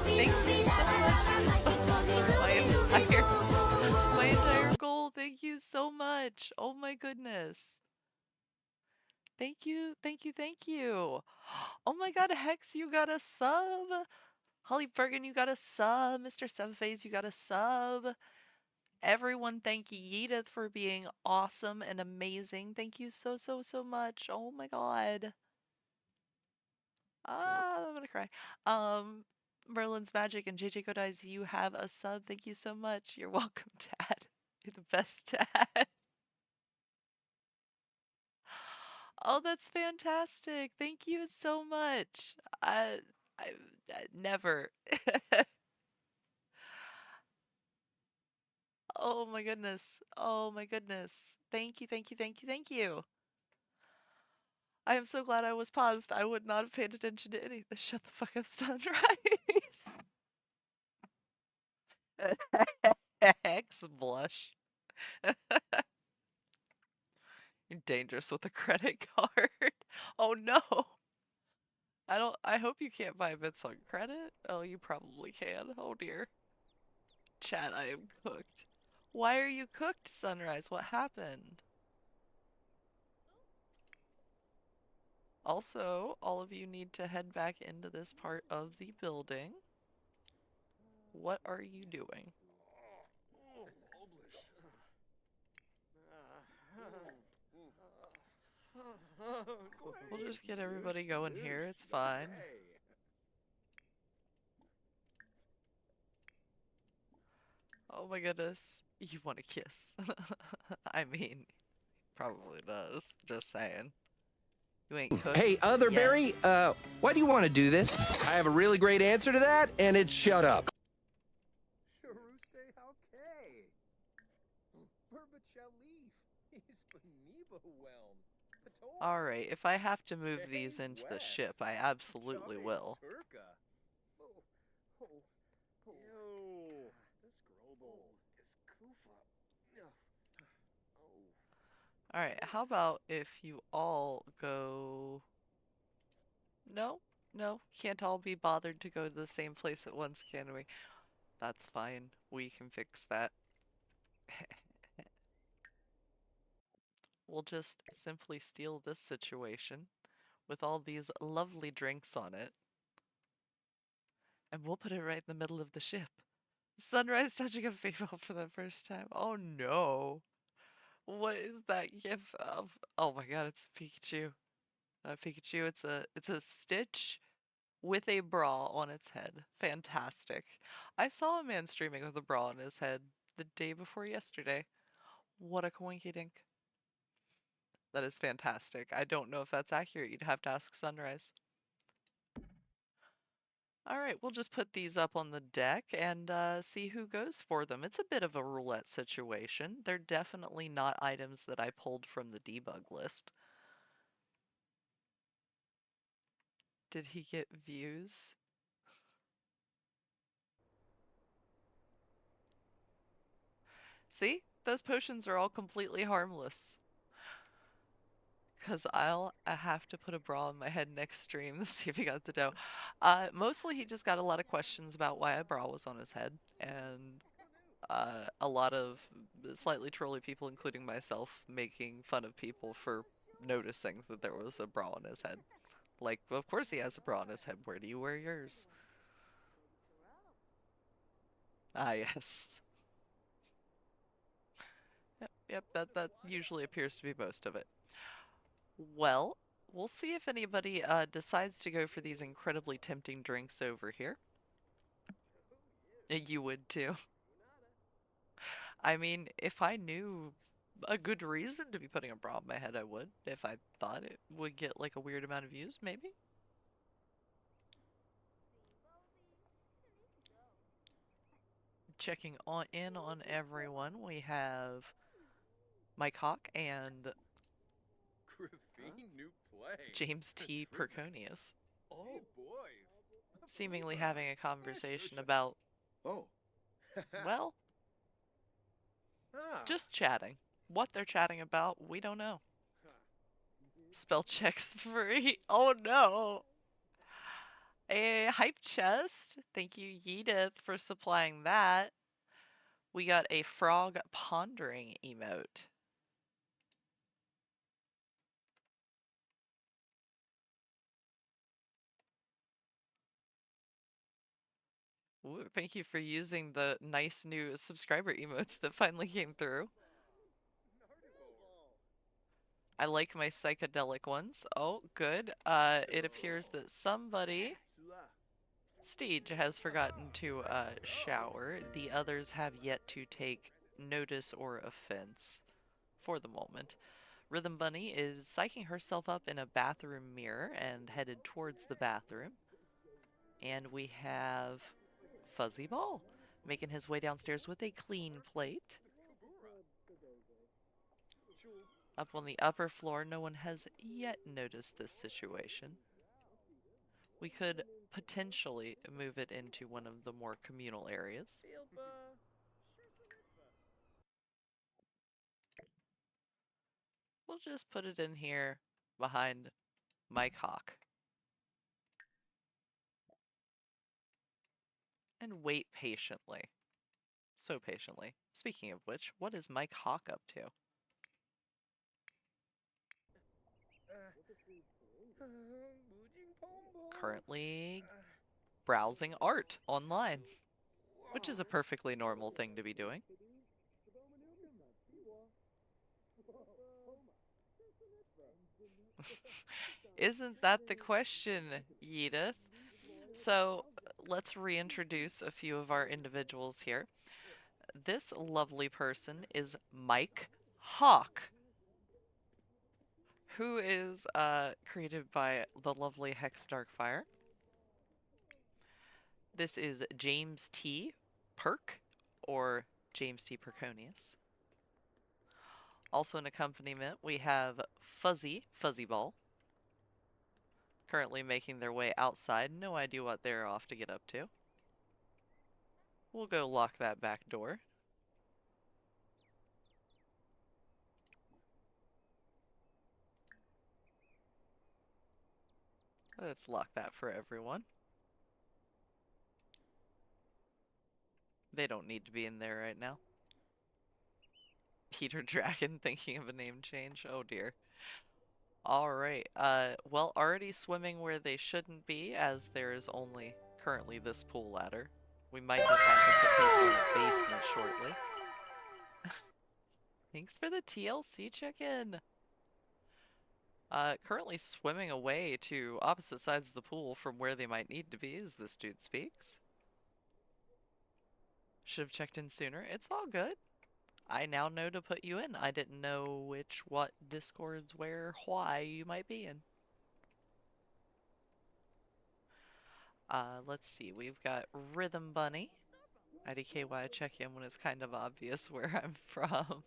Thank you so much. My entire goal. Thank you so much. Oh my goodness. Thank you, thank you, thank you. Oh my god, Hex, you got a sub. Holly Bergen, you got a sub. Mr. Sevenphase, you got a sub. Everyone, thank Edith for being awesome and amazing. Thank you so, so, so much. Oh my god. I'm gonna cry. Merlin's Magic and JJ Godies, you have a sub. Thank you so much. You're welcome, Dad. You're the best dad. Oh, that's fantastic. Thank you so much. I, I never. Oh my goodness. Oh my goodness. Thank you, thank you, thank you, thank you. I am so glad I was paused. I would not have paid attention to anything. Shut the fuck up, Sunrise. Hex blush. You're dangerous with a credit card. Oh no. I hope you can't buy bits on credit. Oh, you probably can. Oh dear. Chat, I am cooked. Why are you cooked, Sunrise? What happened? Also, all of you need to head back into this part of the building. What are you doing? We'll just get everybody going here. It's fine. Oh my goodness. You want a kiss. I mean, probably does. Just saying. You ain't Hey, cooked yet. Otherberry, why do you want to do this? I have a really great answer to that, and it's shut up. Alright, if I have to move these into the ship, I absolutely will. Alright, how about if you all go... No? No? Can't all be bothered to go to the same place at once, can we? That's fine. We can fix that. We'll just simply steal this situation with all these lovely drinks on it, and we'll put it right in the middle of the ship. Sunrise touching a female for the first time. Oh no. What is that gif of? Oh my god, it's Pikachu. Pikachu, it's a Stitch with a bra on its head. Fantastic. I saw a man streaming with a bra on his head the day before yesterday. What a coinky dink. That is fantastic. I don't know if that's accurate. You'd have to ask Sunrise. All right, we'll just put these up on the deck and see who goes for them. It's a bit of a roulette situation. They're definitely not items that I pulled from the debug list. Did he get views? See? Those potions are all completely harmless. Because I'll have to put a bra on my head next stream to see if he got the dough. Mostly he just got a lot of questions about why a bra was on his head, and a lot of slightly trolly people, including myself, making fun of people for noticing that there was a bra on his head. Like, of course he has a bra on his head. Where do you wear yours? Ah, yes. Yep, that usually appears to be most of it. Well, we'll see if anybody decides to go for these incredibly tempting drinks over here. You would too. I mean, if I knew a good reason to be putting a bra on my head, I would. If I thought it would get like a weird amount of views, maybe. Checking in on everyone, we have Mike Hawk and Graphene new play. James T. Perconius, Oh boy. seemingly having a conversation about, Oh. well, Ah. just chatting. What they're chatting about, we don't know. Spell checks free. Oh no. A hype chest. Thank you, Yedith, for supplying that. We got a frog pondering emote. Ooh, thank you for using the nice new subscriber emotes that finally came through. I like my psychedelic ones. Oh, good. It appears that somebody, Steege, has forgotten to shower. The others have yet to take notice or offense for the moment. Rhythm Bunny is psyching herself up in a bathroom mirror and headed towards the bathroom. And we have Fuzzy Ball making his way downstairs with a clean plate. Up on the upper floor, no one has yet noticed this situation. We could potentially move it into one of the more communal areas. We'll just put it in here behind Mike Hawk. And wait patiently. So patiently. Speaking of which, what is Mike Hawk up to? Currently browsing art online, which is a perfectly normal thing to be doing. Isn't that the question, Edith? So let's reintroduce a few of our individuals here. This lovely person is Mike Hawk, who is created by the lovely Hex Darkfire. This is James T. Perk, or James T. Perconius. Also in accompaniment, we have Fuzzy Ball, currently making their way outside. No idea what they're off to get up to. We'll go lock that back door. Let's lock that for everyone. They don't need to be in there right now. Peter Dragon thinking of a name change. Oh dear. Alright, well, already swimming where they shouldn't be, as there is only currently this pool ladder. We might just have to put people in the basement shortly. Thanks for the TLC check-in! Currently swimming away to opposite sides of the pool from where they might need to be as this dude speaks. Should have checked in sooner. It's all good. I now know to put you in. I didn't know what discords where, why you might be in. Let's see. We've got Rhythm Bunny. IDKY check in when it's kind of obvious where I'm from.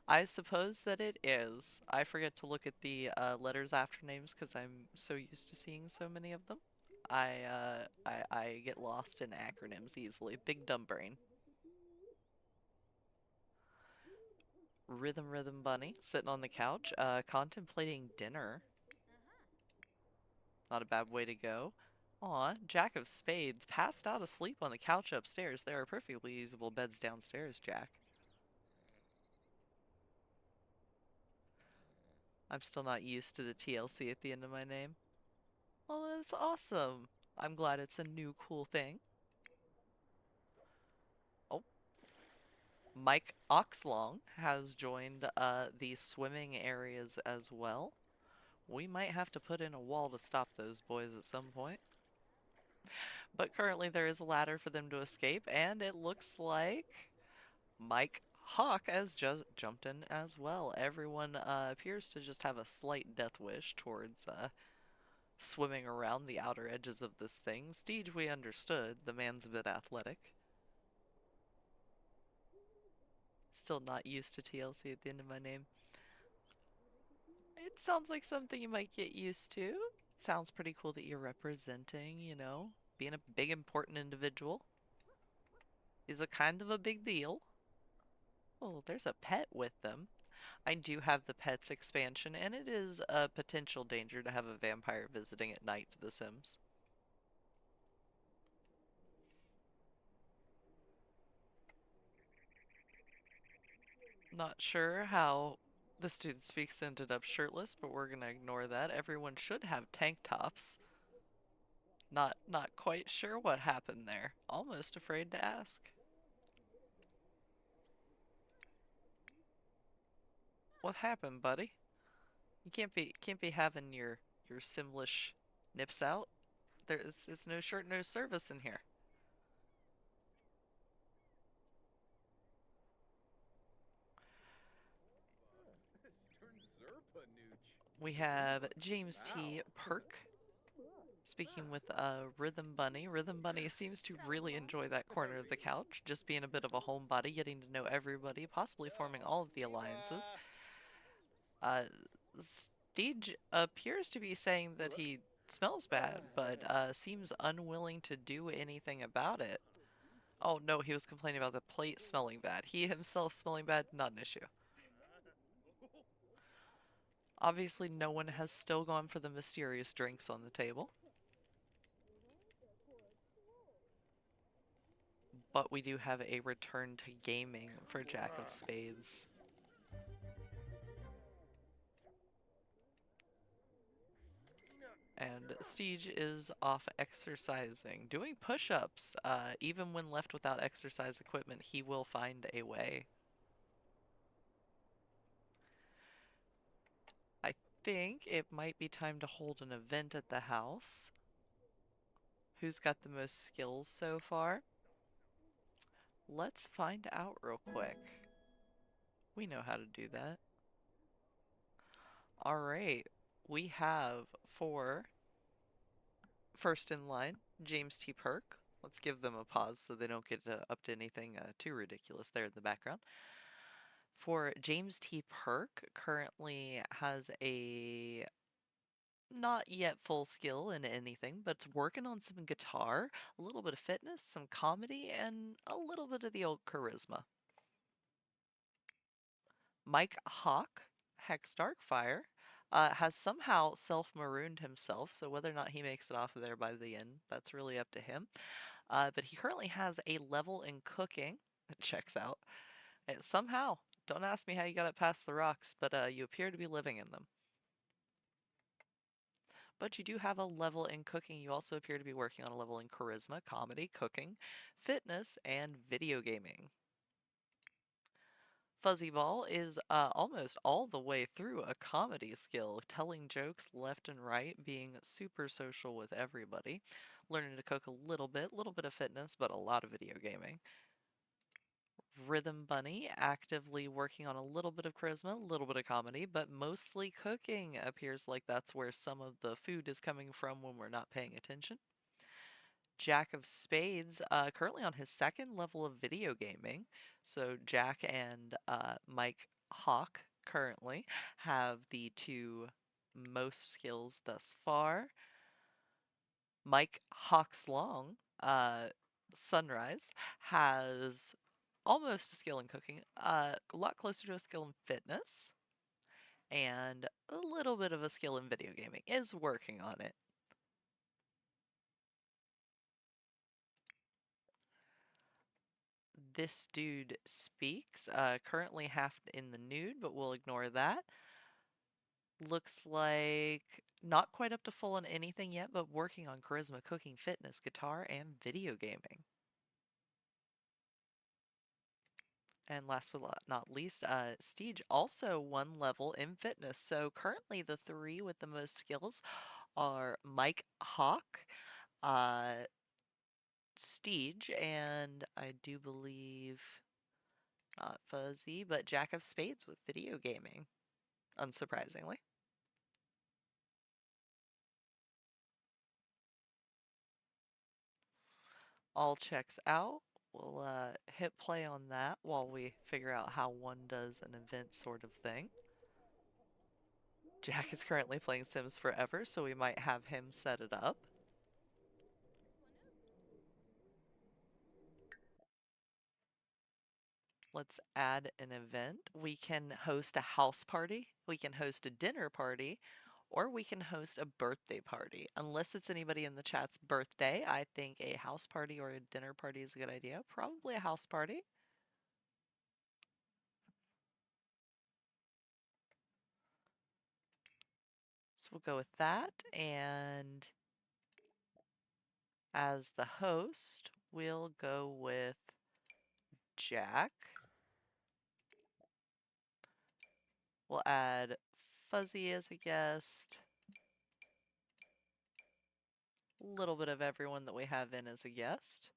I suppose that it is. I forget to look at the letters after names because I'm so used to seeing so many of them. I get lost in acronyms easily. Big dumb brain. Rhythm Bunny sitting on the couch, contemplating dinner. Not a bad way to go. Aw, Jack of Spades passed out asleep on the couch upstairs. There are perfectly usable beds downstairs, Jack. I'm still not used to the TLC at the end of my name. Well, that's awesome. I'm glad it's a new cool thing. Oh, Mike Oxlong has joined the swimming areas as well. We might have to put in a wall to stop those boys at some point. But currently there is a ladder for them to escape, and it looks like Mike Hawk has just jumped in as well. Everyone appears to just have a slight death wish towards swimming around the outer edges of this thing. Steege, we understood. The man's a bit athletic. Still not used to TLC at the end of my name. It sounds like something you might get used to. It sounds pretty cool that you're representing, being a big important individual is a kind of a big deal. Oh, there's a pet with them. I do have the pets expansion, and it is a potential danger to have a vampire visiting at night to The Sims. Not sure how the student speaks ended up shirtless, but we're gonna ignore that. Everyone should have tank tops. Not quite sure what happened there. Almost afraid to ask. What happened, buddy? You can't be having your Simlish nips out. It's no shirt, no service in here. Stern Zerpa Nooch. We have James T. Wow. Perk speaking with Rhythm Bunny. Rhythm Bunny seems to really enjoy that corner of the couch, just being a bit of a homebody, getting to know everybody, possibly forming all of the alliances. Uh, Steege appears to be saying that he smells bad, but seems unwilling to do anything about it. Oh no, he was complaining about the plate smelling bad. He himself smelling bad, not an issue. Obviously, no one has still gone for the mysterious drinks on the table. But we do have a return to gaming for Jack of Spades. And Steege is off exercising, doing push-ups. Even when left without exercise equipment, he will find a way. I think it might be time to hold an event at the house. Who's got the most skills so far? Let's find out real quick. We know how to do that. Alright, we have for first in line, James T. Perk. Let's give them a pause so they don't get up to anything too ridiculous there in the background. For James T. Perk, currently has a not yet full skill in anything, but it's working on some guitar, a little bit of fitness, some comedy, and a little bit of the old charisma. Mike Hawk, Hex Darkfire, has somehow self-marooned himself, so whether or not he makes it off of there by the end, that's really up to him. But he currently has a level in cooking. It checks out. Somehow, don't ask me how you got it past the rocks, but you appear to be living in them. But you do have a level in cooking. You also appear to be working on a level in charisma, comedy, cooking, fitness, and video gaming. Fuzzy Ball is almost all the way through a comedy skill, telling jokes left and right, being super social with everybody, learning to cook a little bit of fitness, but a lot of video gaming. Rhythm Bunny actively working on a little bit of charisma, a little bit of comedy, but mostly cooking. Appears like that's where some of the food is coming from when we're not paying attention. Jack of Spades, currently on his second level of video gaming. So Jack and Mike Hawk currently have the two most skills thus far. Mike Hawks Long, Sunrise, has almost a skill in cooking, a lot closer to a skill in fitness, and a little bit of a skill in video gaming. Is working on it. This dude speaks, currently half in the nude, but we'll ignore that. Looks like not quite up to full on anything yet, but working on charisma, cooking, fitness, guitar, and video gaming. And last but not least, Steege also one level in fitness. So currently the three with the most skills are Mike Hawk, uh, Steege, and I do believe not Fuzzy, but Jack of Spades with video gaming, unsurprisingly. All checks out. We'll hit play on that while we figure out how one does an event sort of thing. Jack is currently playing Sims Forever, so we might have him set it up. Let's add an event. We can host a house party, we can host a dinner party, or we can host a birthday party. Unless it's anybody in the chat's birthday, I think a house party or a dinner party is a good idea. Probably a house party. So we'll go with that. And as the host, we'll go with Jack. We'll add Fuzzy as a guest. A little bit of everyone that we have in as a guest.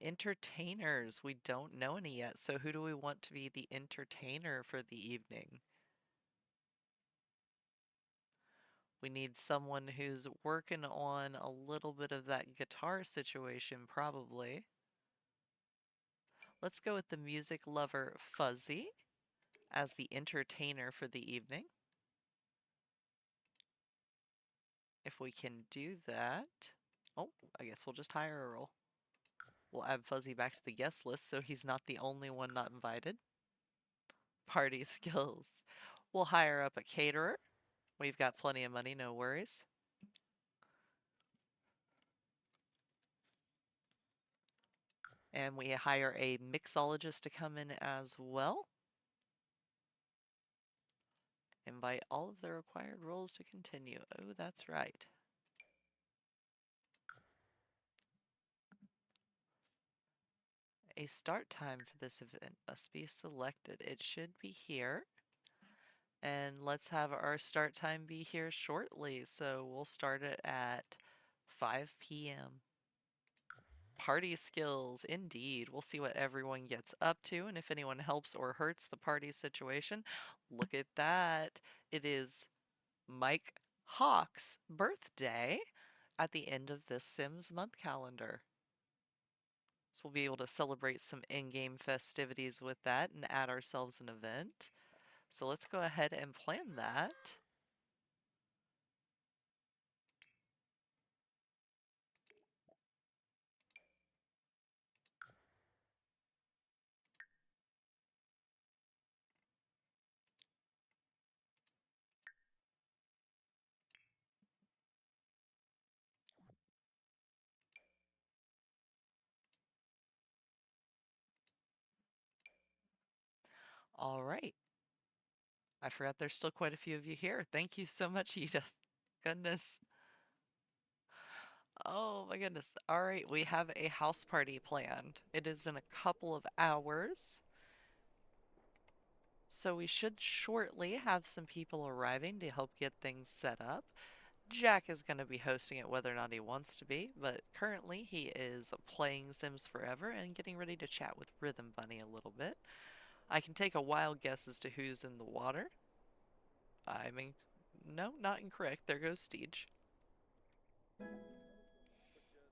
Entertainers. We don't know any yet, so who do we want to be the entertainer for the evening? We need someone who's working on a little bit of that guitar situation, probably. Let's go with the music lover Fuzzy as the entertainer for the evening. If we can do that. Oh, I guess we'll just hire a role. We'll add Fuzzy back to the guest list so he's not the only one not invited. Party skills. We'll hire up a caterer. We've got plenty of money, no worries. And we hire a mixologist to come in as well. Invite all of the required roles to continue. Oh, that's right. A start time for this event must be selected. It should be here. And let's have our start time be here shortly. So we'll start it at 5 p.m. Party skills, indeed. We'll see what everyone gets up to and if anyone helps or hurts the party situation. Look at that. It is Mike Hawk's birthday at the end of this Sims month calendar. So we'll be able to celebrate some in-game festivities with that and add ourselves an event. So let's go ahead and plan that. All right. I forgot there's still quite a few of you here. Thank you so much, Edith. Goodness. Oh my goodness. All right, we have a house party planned. It is in a couple of hours. So we should shortly have some people arriving to help get things set up. Jack is going to be hosting it whether or not he wants to be, but currently he is playing Sims Forever and getting ready to chat with Rhythm Bunny a little bit. I can take a wild guess as to who's in the water. I mean, no, not incorrect. There goes Steege.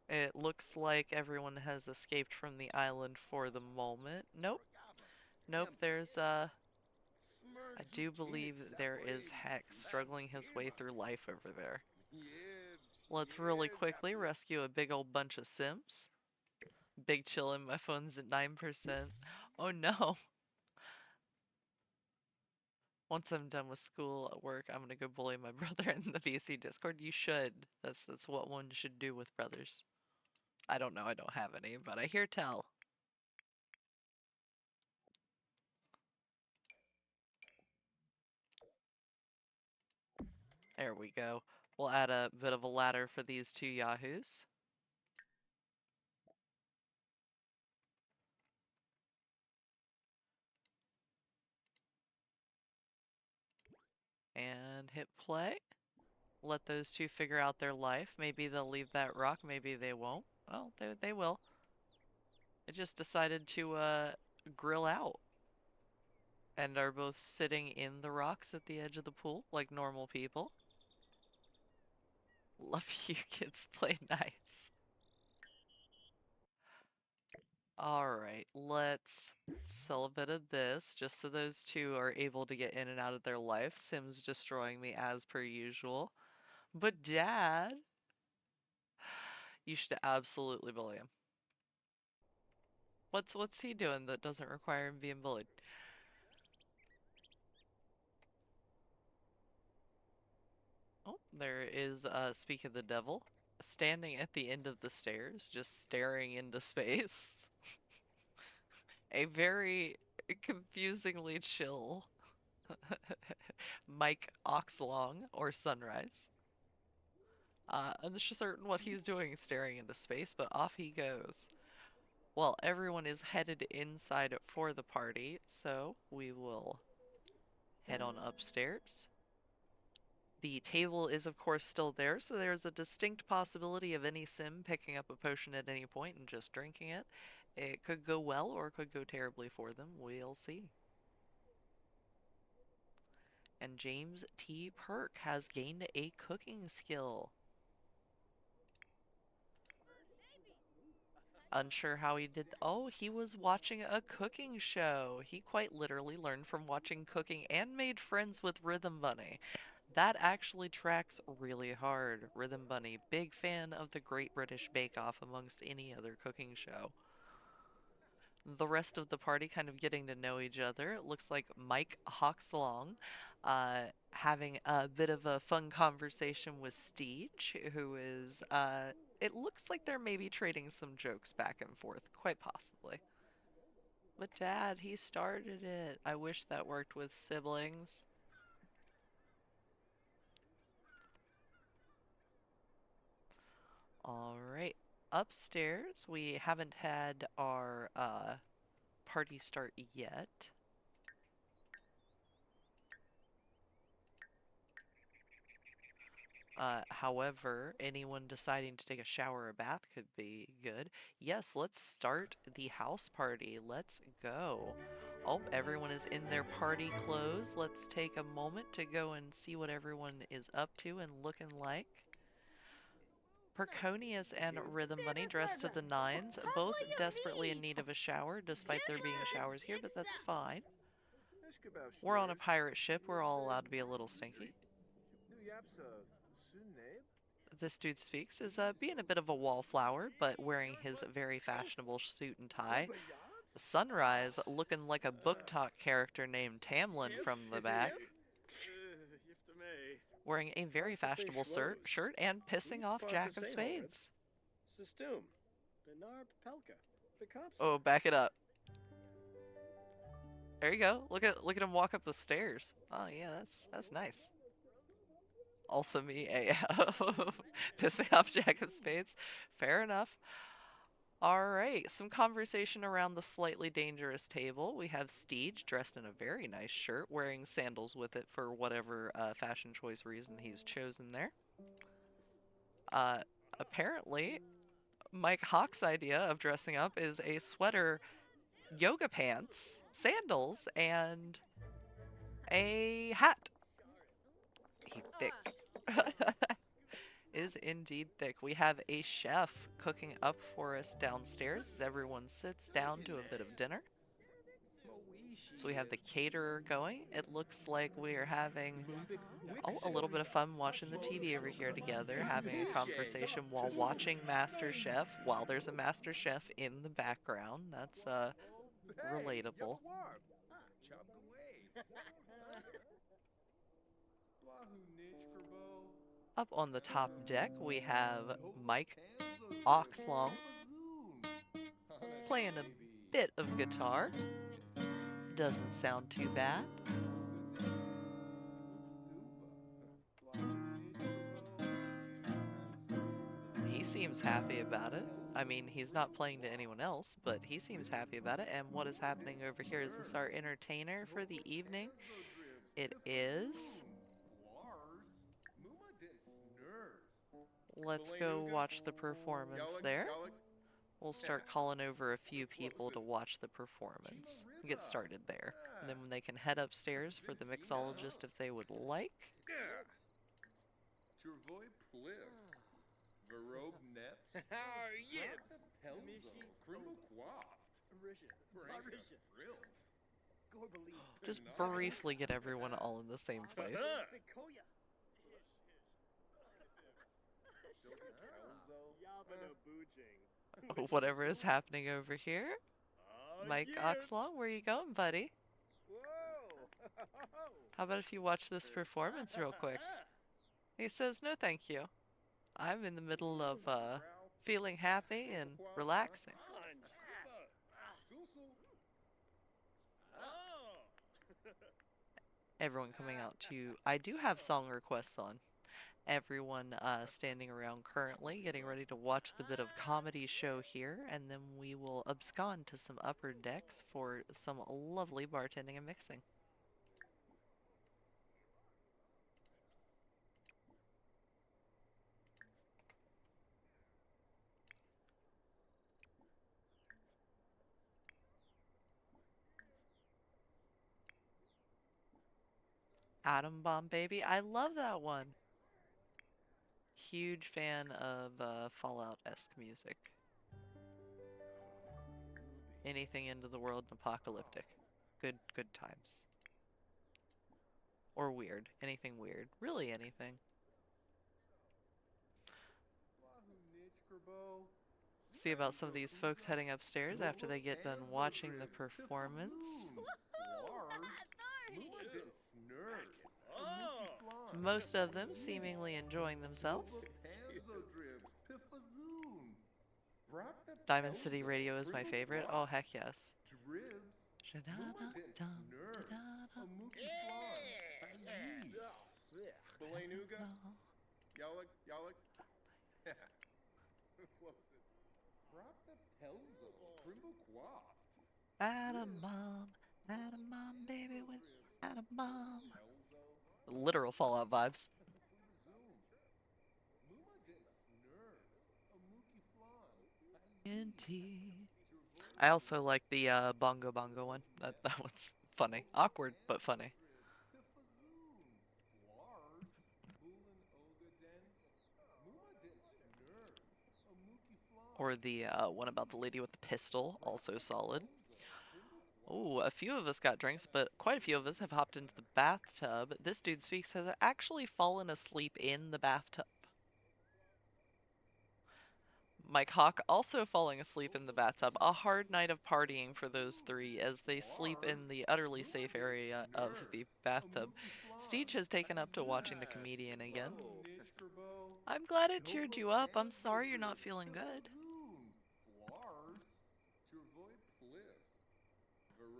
It looks like everyone has escaped from the island for the moment. Nope. Nope, there's I do believe there is Hex struggling his way through life over there. Let's really quickly rescue a big old bunch of Sims. Big chillin', my phone's at 9%. Oh no. Once I'm done with school at work, I'm gonna go bully my brother in the VC Discord. You should. That's what one should do with brothers. I don't know, I don't have any, but I hear tell. There we go. We'll add a bit of a ladder for these two yahoos. And hit play. Let those two figure out their life. Maybe they'll leave that rock, maybe they won't. Well, they will. They just decided to grill out and are both sitting in the rocks at the edge of the pool like normal people. Love you kids play nice. Alright, let's sell a bit of this just so those two are able to get in and out of their life. Sim's destroying me as per usual. But Dad, you should absolutely bully him. What's he doing that doesn't require him being bullied? Oh, there is speak of the devil standing at the end of the stairs, just staring into space. A very confusingly chill Mike Oxlong or Sunrise. Uncertain what he's doing staring into space, but off he goes. Well, everyone is headed inside for the party, so we will head on upstairs. The table is, of course, still there, so there's a distinct possibility of any sim picking up a potion at any point and just drinking it. It could go well or it could go terribly for them. We'll see. And James T. Perk has gained a cooking skill. Unsure how he did. Oh, he was watching a cooking show. He quite literally learned from watching cooking and made friends with Rhythm Bunny. That actually tracks really hard. Rhythm Bunny, big fan of the Great British Bake Off amongst any other cooking show. The rest of the party kind of getting to know each other. It looks like Mike Hawkslong having a bit of a fun conversation with Steege, who is, it looks like they're maybe trading some jokes back and forth, quite possibly. But Dad, he started it. I wish that worked with siblings. All right. Upstairs, we haven't had our party start yet. However, anyone deciding to take a shower or bath could be good. Yes, let's start the house party. Let's go. Oh, everyone is in their party clothes. Let's take a moment to go and see what everyone is up to and looking like. Perconius and Rhythm Bunny dressed to the nines, both desperately in need of a shower, despite there being showers here, but that's fine. We're on a pirate ship. We're all allowed to be a little stinky. This dude speaks is being a bit of a wallflower, but wearing his very fashionable suit and tie. Sunrise looking like a book talk character named Tamlin from the back. Wearing a very fashionable shirt and pissing off Jack of Spades. Oh, back it up. There you go. Look at him walk up the stairs. Oh yeah, that's nice. Also me AF. Pissing off Jack of Spades. Fair enough. Alright, some conversation around the slightly dangerous table. We have Steege dressed in a very nice shirt, wearing sandals with it for whatever fashion choice reason he's chosen there. Uh, Apparently, Mike Hawk's idea of dressing up is a sweater, yoga pants, sandals, and a hat. He thick. Is indeed thick. We have a chef cooking up for us downstairs as everyone sits down to a bit of dinner. So we have the caterer going. It looks like we are having a little bit of fun watching the TV over here together, having a conversation while watching Master Chef while there's a Master Chef in the background. That's relatable. Up on the top deck, we have Mike Oxlong playing a bit of guitar. Doesn't sound too bad. He seems happy about it. I mean, he's not playing to anyone else, but he seems happy about it. And what is happening over here? Is this our entertainer for the evening? It is. Let's go watch the performance there. We'll start calling over a few people to watch the performance. Get started there. And then they can head upstairs for the mixologist if they would like. Just briefly get everyone all in the same place. Whatever is happening over here. Mike Oxlong, where you going, buddy? How about if you watch this performance real quick? He says, no thank you. I'm in the middle of feeling happy and relaxing. Everyone coming out to... I do have song requests on. Everyone standing around currently, getting ready to watch the bit of comedy show here, and then we will abscond to some upper decks for some lovely bartending and mixing. Atom Bomb Baby, I love that one. Huge fan of Fallout-esque music. Anything into the world and apocalyptic. Good times. Or weird. Anything weird. Really anything. See about some of these folks heading upstairs after they get done watching the performance. Most of them seemingly enjoying themselves. Diamond City Radio is my favorite. Oh, heck yes. Atom bomb, baby, with atom bomb. Literal Fallout vibes. I also like the bongo bongo one. That one's funny. Awkward, but funny. Or the one about the lady with the pistol, also solid. Oh, a few of us got drinks, but quite a few of us have hopped into the bathtub. This dude speaks has actually fallen asleep in the bathtub. Mike Hawk also falling asleep in the bathtub. A hard night of partying for those three as they sleep in the utterly safe area of the bathtub. Steech has taken up to watching the comedian again. I'm glad it cheered you up. I'm sorry you're not feeling good.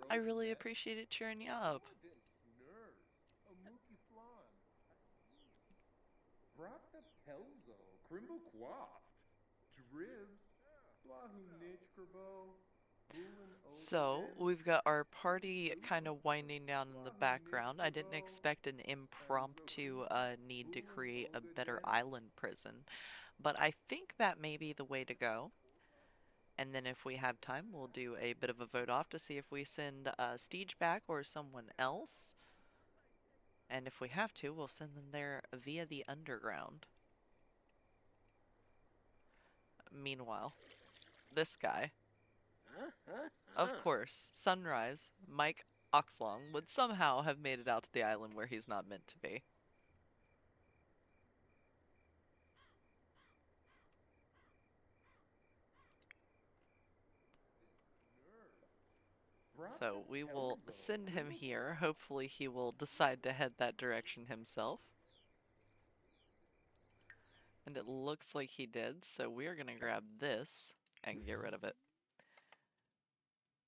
I really appreciate it cheering you up. So we've got our party kind of winding down in the background. I didn't expect an impromptu need to create a better island prison, but I think that may be the way to go. And then if we have time, we'll do a bit of a vote off to see if we send Steege back or someone else. And if we have to, we'll send them there via the underground. Meanwhile, this guy, of course, Sunrise, Mike Oxlong, would somehow have made it out to the island where he's not meant to be. So we will send him here. Hopefully he will decide to head that direction himself. And it looks like he did, so we're gonna grab this and get rid of it.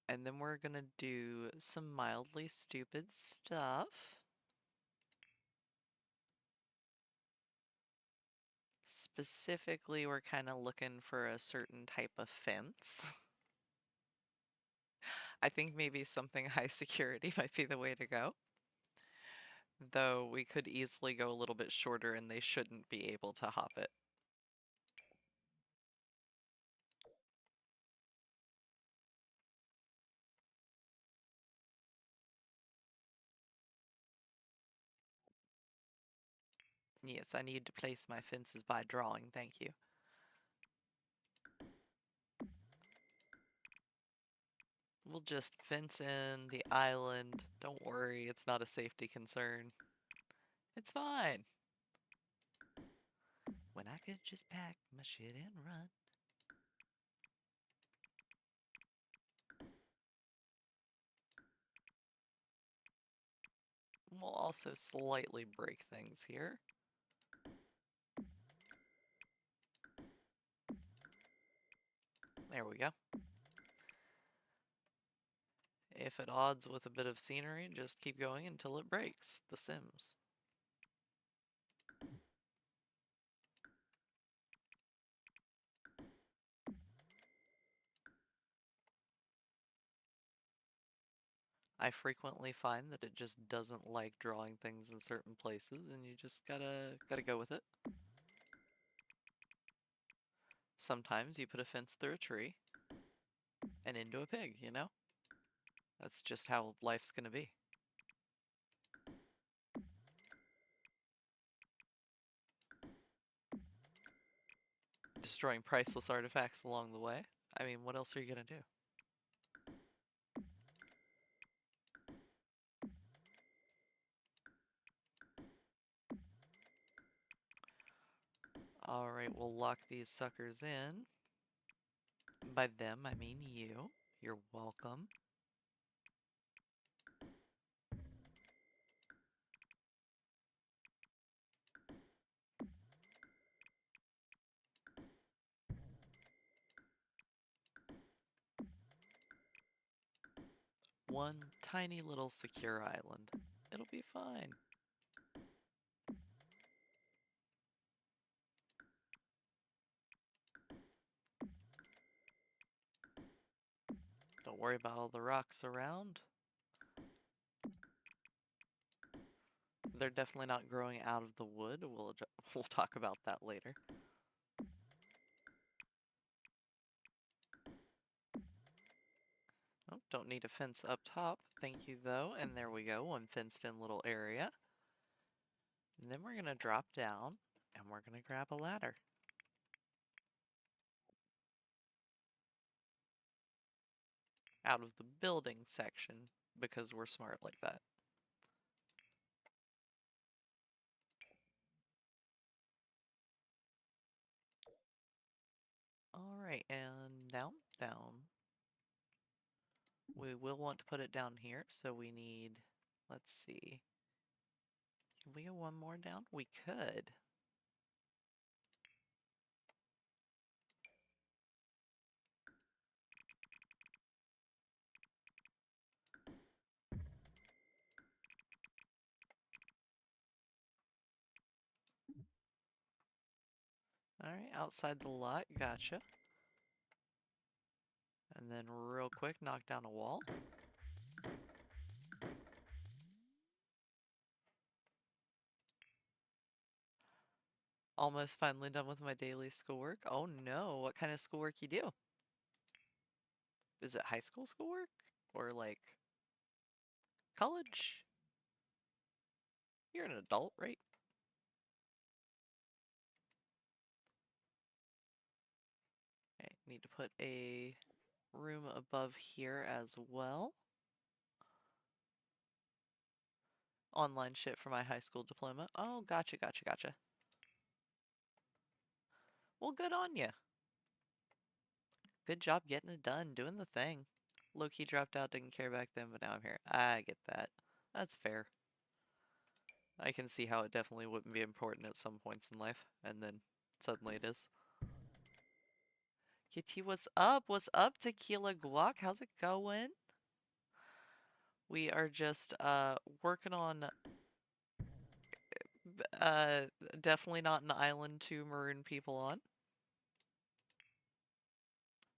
And then we're gonna do some mildly stupid stuff. Specifically, we're kind of looking for a certain type of fence. I think maybe something high security might be the way to go. Though we could easily go a little bit shorter and they shouldn't be able to hop it. Yes, I need to place my fences by drawing, thank you. We'll just fence in the island. Don't worry, it's not a safety concern. It's fine. When I could just pack my shit and run. We'll also slightly break things here. There we go. If at odds with a bit of scenery, just keep going until it breaks. The Sims. I frequently find that it just doesn't like drawing things in certain places, and you just gotta go with it. Sometimes you put a fence through a tree and into a pig, you know? That's just how life's gonna be. Destroying priceless artifacts along the way. I mean, what else are you gonna do? Alright, we'll lock these suckers in. By them, I mean you. You're welcome. One tiny little secure island. It'll be fine. Don't worry about all the rocks around. They're definitely not growing out of the wood. We'll talk about that later. Oh, don't need a fence up top. Thank you though. And there we go, one fenced in little area. And then we're gonna drop down and we're gonna grab a ladder. Out of the building section because we're smart like that. Alright, and down. We will want to put it down here, so we need, let's see. Can we go one more down? We could. Alright, outside the lot, gotcha. And then real quick, knock down a wall. Almost finally done with my daily schoolwork. Oh no, what kind of schoolwork you do? Is it high school schoolwork? Or like college? You're an adult, right? Okay, need to put a room above here as well. Online shit for my high school diploma. Oh, gotcha, gotcha, gotcha. Well, good on you. Good job getting it done, doing the thing. Low-key dropped out, didn't care back then, but now I'm here. I get that. That's fair. I can see how it definitely wouldn't be important at some points in life, and then suddenly it is. Kitty, what's up? What's up, Tequila Guac? How's it going? We are just working on uh definitely not an island to maroon people on.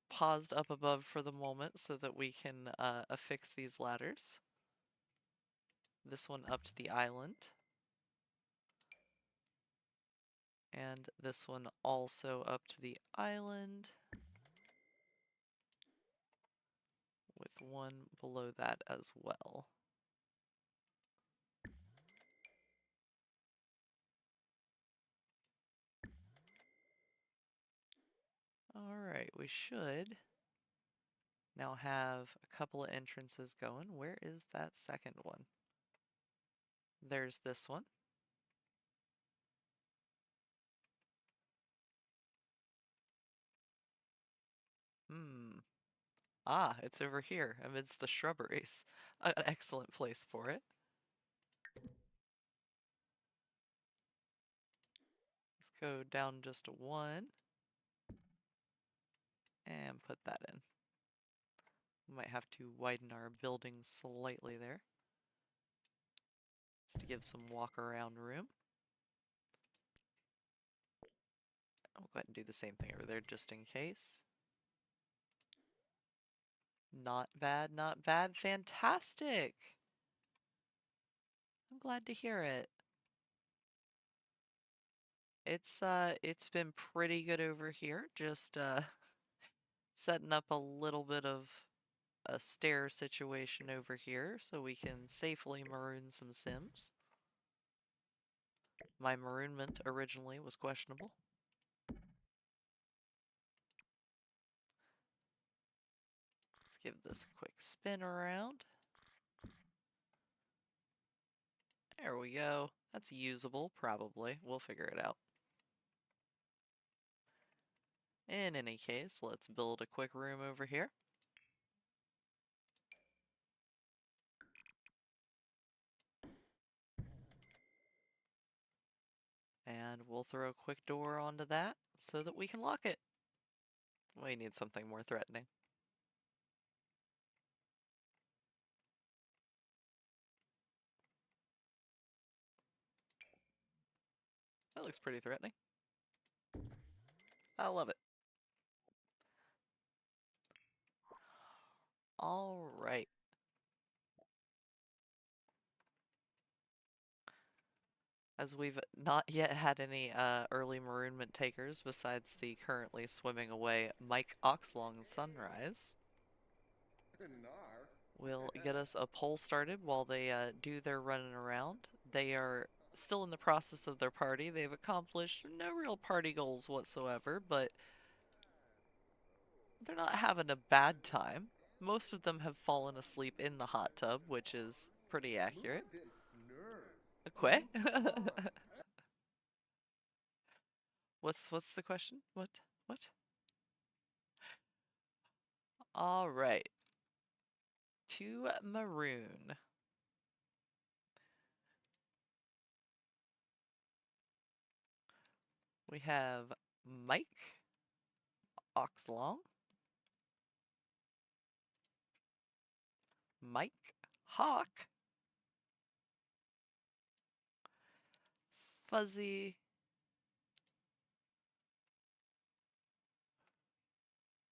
Paused up above for the moment so that we can affix these ladders. This one up to the island. And this one also up to the island. With one below that as well. Alright, we should now have a couple of entrances going. Where is that second one? There's this one. Ah, it's over here amidst the shrubberies. An excellent place for it. Let's go down just one and put that in. We might have to widen our building slightly there, just to give some walk around room. I'll go ahead and do the same thing over there just in case. Not bad, not bad. Fantastic! I'm glad to hear it. It's been pretty good over here. Just setting up a little bit of a stair situation over here so we can safely maroon some Sims. My maroonment originally was questionable. Let's give this a quick spin around. There we go. That's usable, probably. We'll figure it out. In any case, let's build a quick room over here. And we'll throw a quick door onto that so that we can lock it. We need something more threatening. That looks pretty threatening. I love it. All right. As we've not yet had any early maroonment takers besides the currently swimming away Mike Oxlong Sunrise, Nar. we'll get us a poll started while they do their running around. They are still in the process of their party. They've accomplished no real party goals whatsoever, but they're not having a bad time. Most of them have fallen asleep in the hot tub, which is pretty accurate. Luna did snurs. Okay. What's the question? What? What? All right. To maroon. We have Mike Oxlong, Mike Hawk, Fuzzy,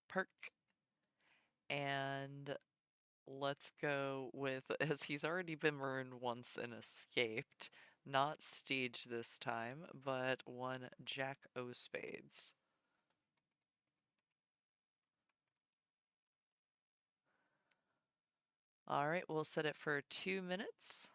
Perk, And let's go with, as he's already been marooned once and escaped, not Steege this time, but one Jack O' Spades. All right, we'll set it for 2 minutes.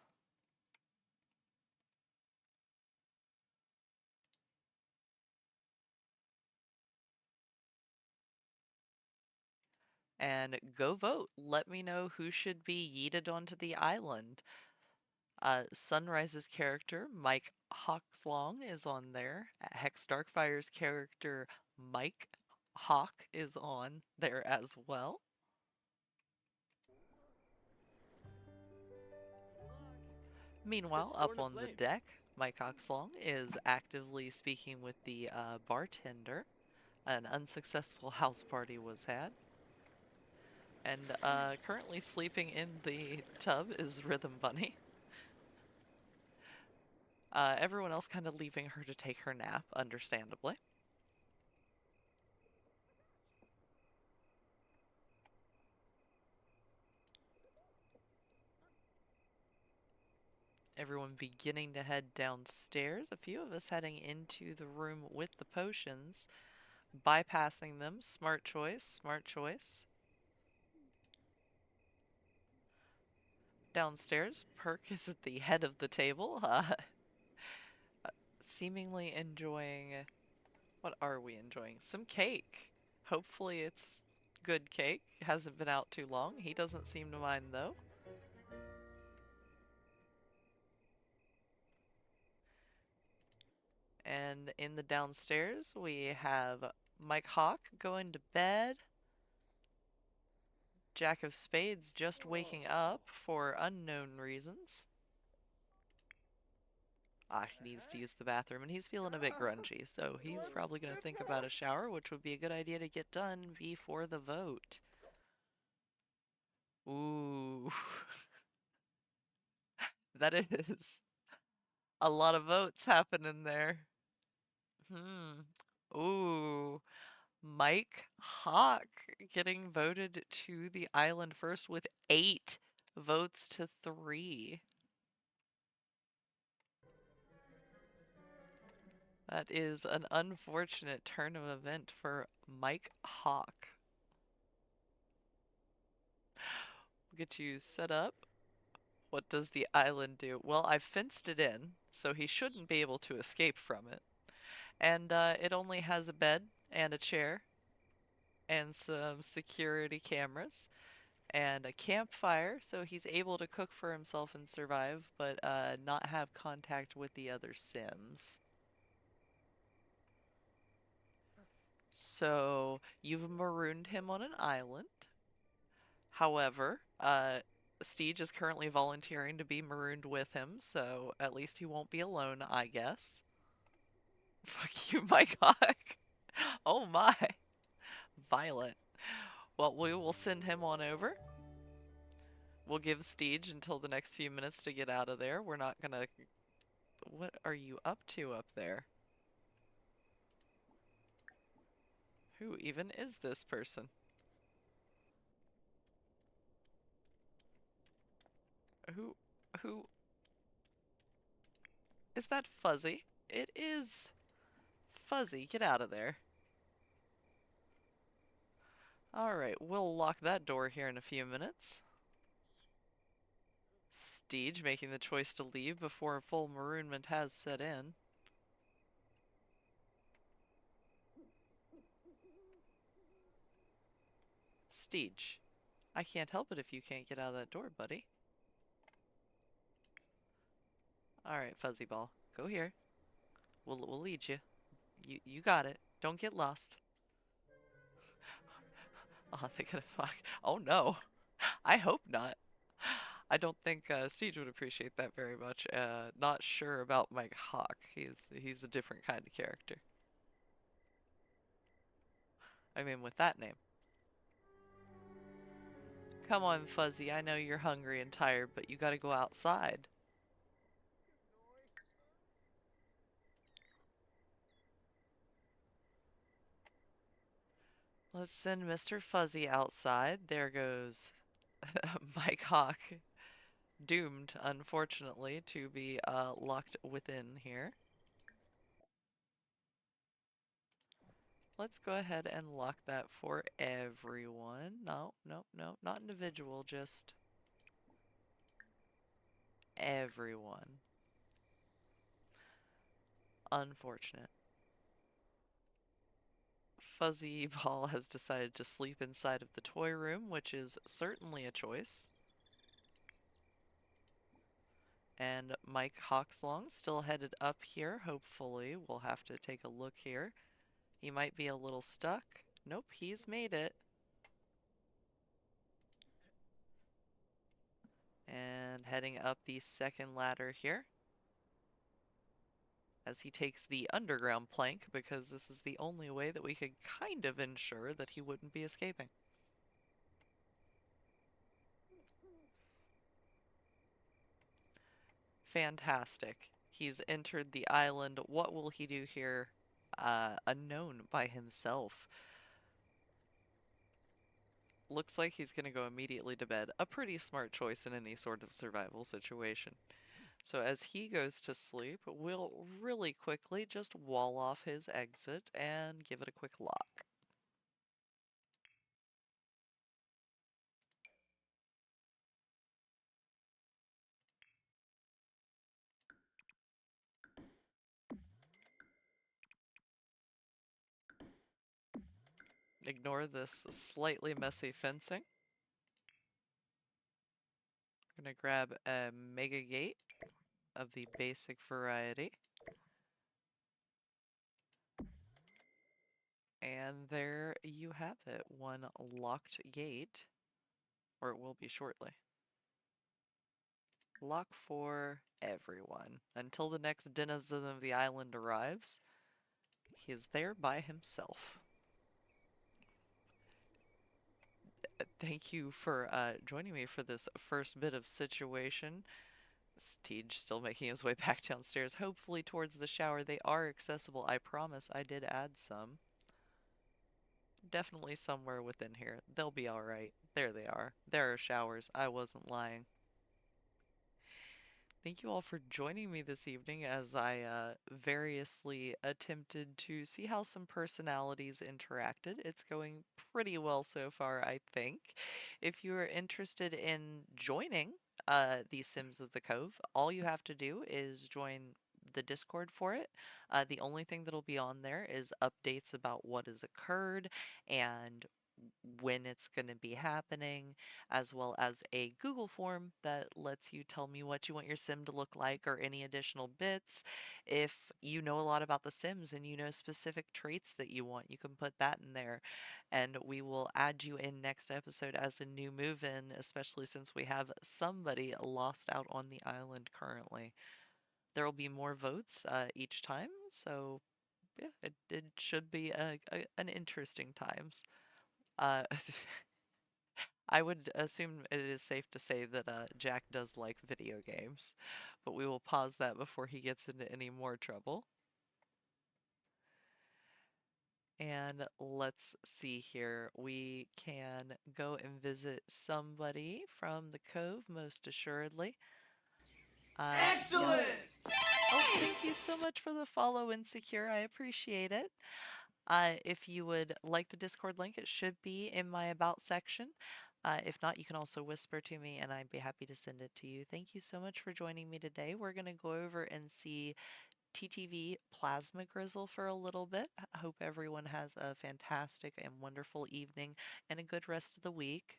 And go vote. Let me know who should be yeeted onto the island. Sunrise's character, Mike Hawkslong, is on there. Hex Darkfire's character, Mike Hawk, is on there as well. Meanwhile, up on the deck, Mike Hawkslong is actively speaking with the bartender. An unsuccessful house party was had. And currently sleeping in the tub is Rhythm Bunny. Everyone else kind of leaving her to take her nap, understandably. Everyone beginning to head downstairs. A few of us heading into the room with the potions, bypassing them. Smart choice, smart choice. Downstairs, Perk is at the head of the table, seemingly enjoying. What are we enjoying? Some cake. Hopefully, it's good cake. Hasn't been out too long. He doesn't seem to mind, though. And in the downstairs, we have Mike Hawk going to bed. Jack of Spades just waking up for unknown reasons. He needs to use the bathroom, and he's feeling a bit grungy, so he's probably going to think about a shower, which would be a good idea to get done before the vote. Ooh. That is a lot of votes happening there. Ooh. Mike Hawk getting voted to the island first with 8 votes to 3. That is an unfortunate turn of event for Mike Hawk. We'll get you set up. What does the island do? Well, I've fenced it in, so he shouldn't be able to escape from it. And it only has a bed and a chair and some security cameras and a campfire, so he's able to cook for himself and survive, but not have contact with the other Sims. So you've marooned him on an island. However, Steege is currently volunteering to be marooned with him, so at least he won't be alone, I guess. Fuck you, my cock. Oh my. Violent. Well, we will send him on over. We'll give Steege until the next few minutes to get out of there. We're not gonna... What are you up to up there? Who even is this person? Who... Who... Is that Fuzzy? It is... Fuzzy, get out of there. Alright, we'll lock that door here in a few minutes. Steege making the choice to leave before full maroonment has set in. Steege, I can't help it if you can't get out of that door, buddy. Alright, Fuzzy Ball, go here. We'll lead you. You got it. Don't get lost. Oh, they're gonna fuck. Oh no. I hope not. I don't think Steege would appreciate that very much. Not sure about Mike Hawk. He's a different kind of character. I mean, with that name. Come on, Fuzzy. I know you're hungry and tired, but you gotta go outside. Let's send Mr. Fuzzy outside. There goes Mike Hawk, doomed, unfortunately, to be locked within here. Let's go ahead and lock that for everyone. No, no, no, not individual, just everyone. Unfortunate. Fuzzy Ball has decided to sleep inside of the toy room, which is certainly a choice. And Mike Hawkslong still headed up here, hopefully. We'll have to take a look here. He might be a little stuck. Nope, he's made it. And heading up the second ladder here as he takes the underground plank because this is the only way that we could kind of ensure that he wouldn't be escaping. Fantastic. He's entered the island. What will he do here? Unknown by himself. Looks like he's going to go immediately to bed. A pretty smart choice in any sort of survival situation. So as he goes to sleep, we'll really quickly just wall off his exit and give it a quick lock. Ignore this slightly messy fencing. We're going to grab a Mega Gate of the basic variety. And there you have it, one locked gate, or it will be shortly. Lock for everyone. Until the next denizen of the island arrives, he is there by himself. Thank you for joining me for this first bit of situation. Steege still making his way back downstairs, hopefully towards the shower. They are accessible, I promise. I did add some. Definitely somewhere within here. They'll be alright. There they are. There are showers. I wasn't lying. Thank you all for joining me this evening as I variously attempted to see how some personalities interacted. It's going pretty well so far, I think. If you are interested in joining the Sims of the Cove, all you have to do is join the Discord for it. The only thing that'll be on there is updates about what has occurred and when it's going to be happening, as well as a Google form that lets you tell me what you want your sim to look like or any additional bits. If you know a lot about the Sims and you know specific traits that you want, you can put that in there and we will add you in next episode as a new move in, especially since we have somebody lost out on the island currently. There will be more votes each time, so yeah, it should be an interesting times. Uh, I would assume it is safe to say that Jack does like video games, but we will pause that before he gets into any more trouble. And let's see here. We can go and visit somebody from the Cove, most assuredly. Excellent! Oh, thank you so much for the follow, Insecure. I appreciate it. If you would like the Discord link, it should be in my About section. If not, you can also whisper to me and I'd be happy to send it to you. Thank you so much for joining me today. We're going to go over and see TTV Plasma Grizzle for a little bit. I hope everyone has a fantastic and wonderful evening and a good rest of the week.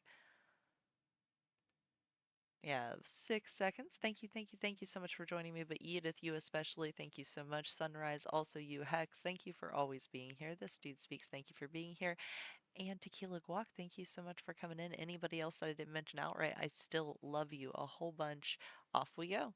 Yeah, 6 seconds. Thank you, thank you, thank you so much for joining me. But Edith, you especially, thank you so much. Sunrise, also you, Hex, thank you for always being here. This dude speaks, thank you for being here. And Tequila Guac, thank you so much for coming in. Anybody else that I didn't mention outright, I still love you a whole bunch. Off we go.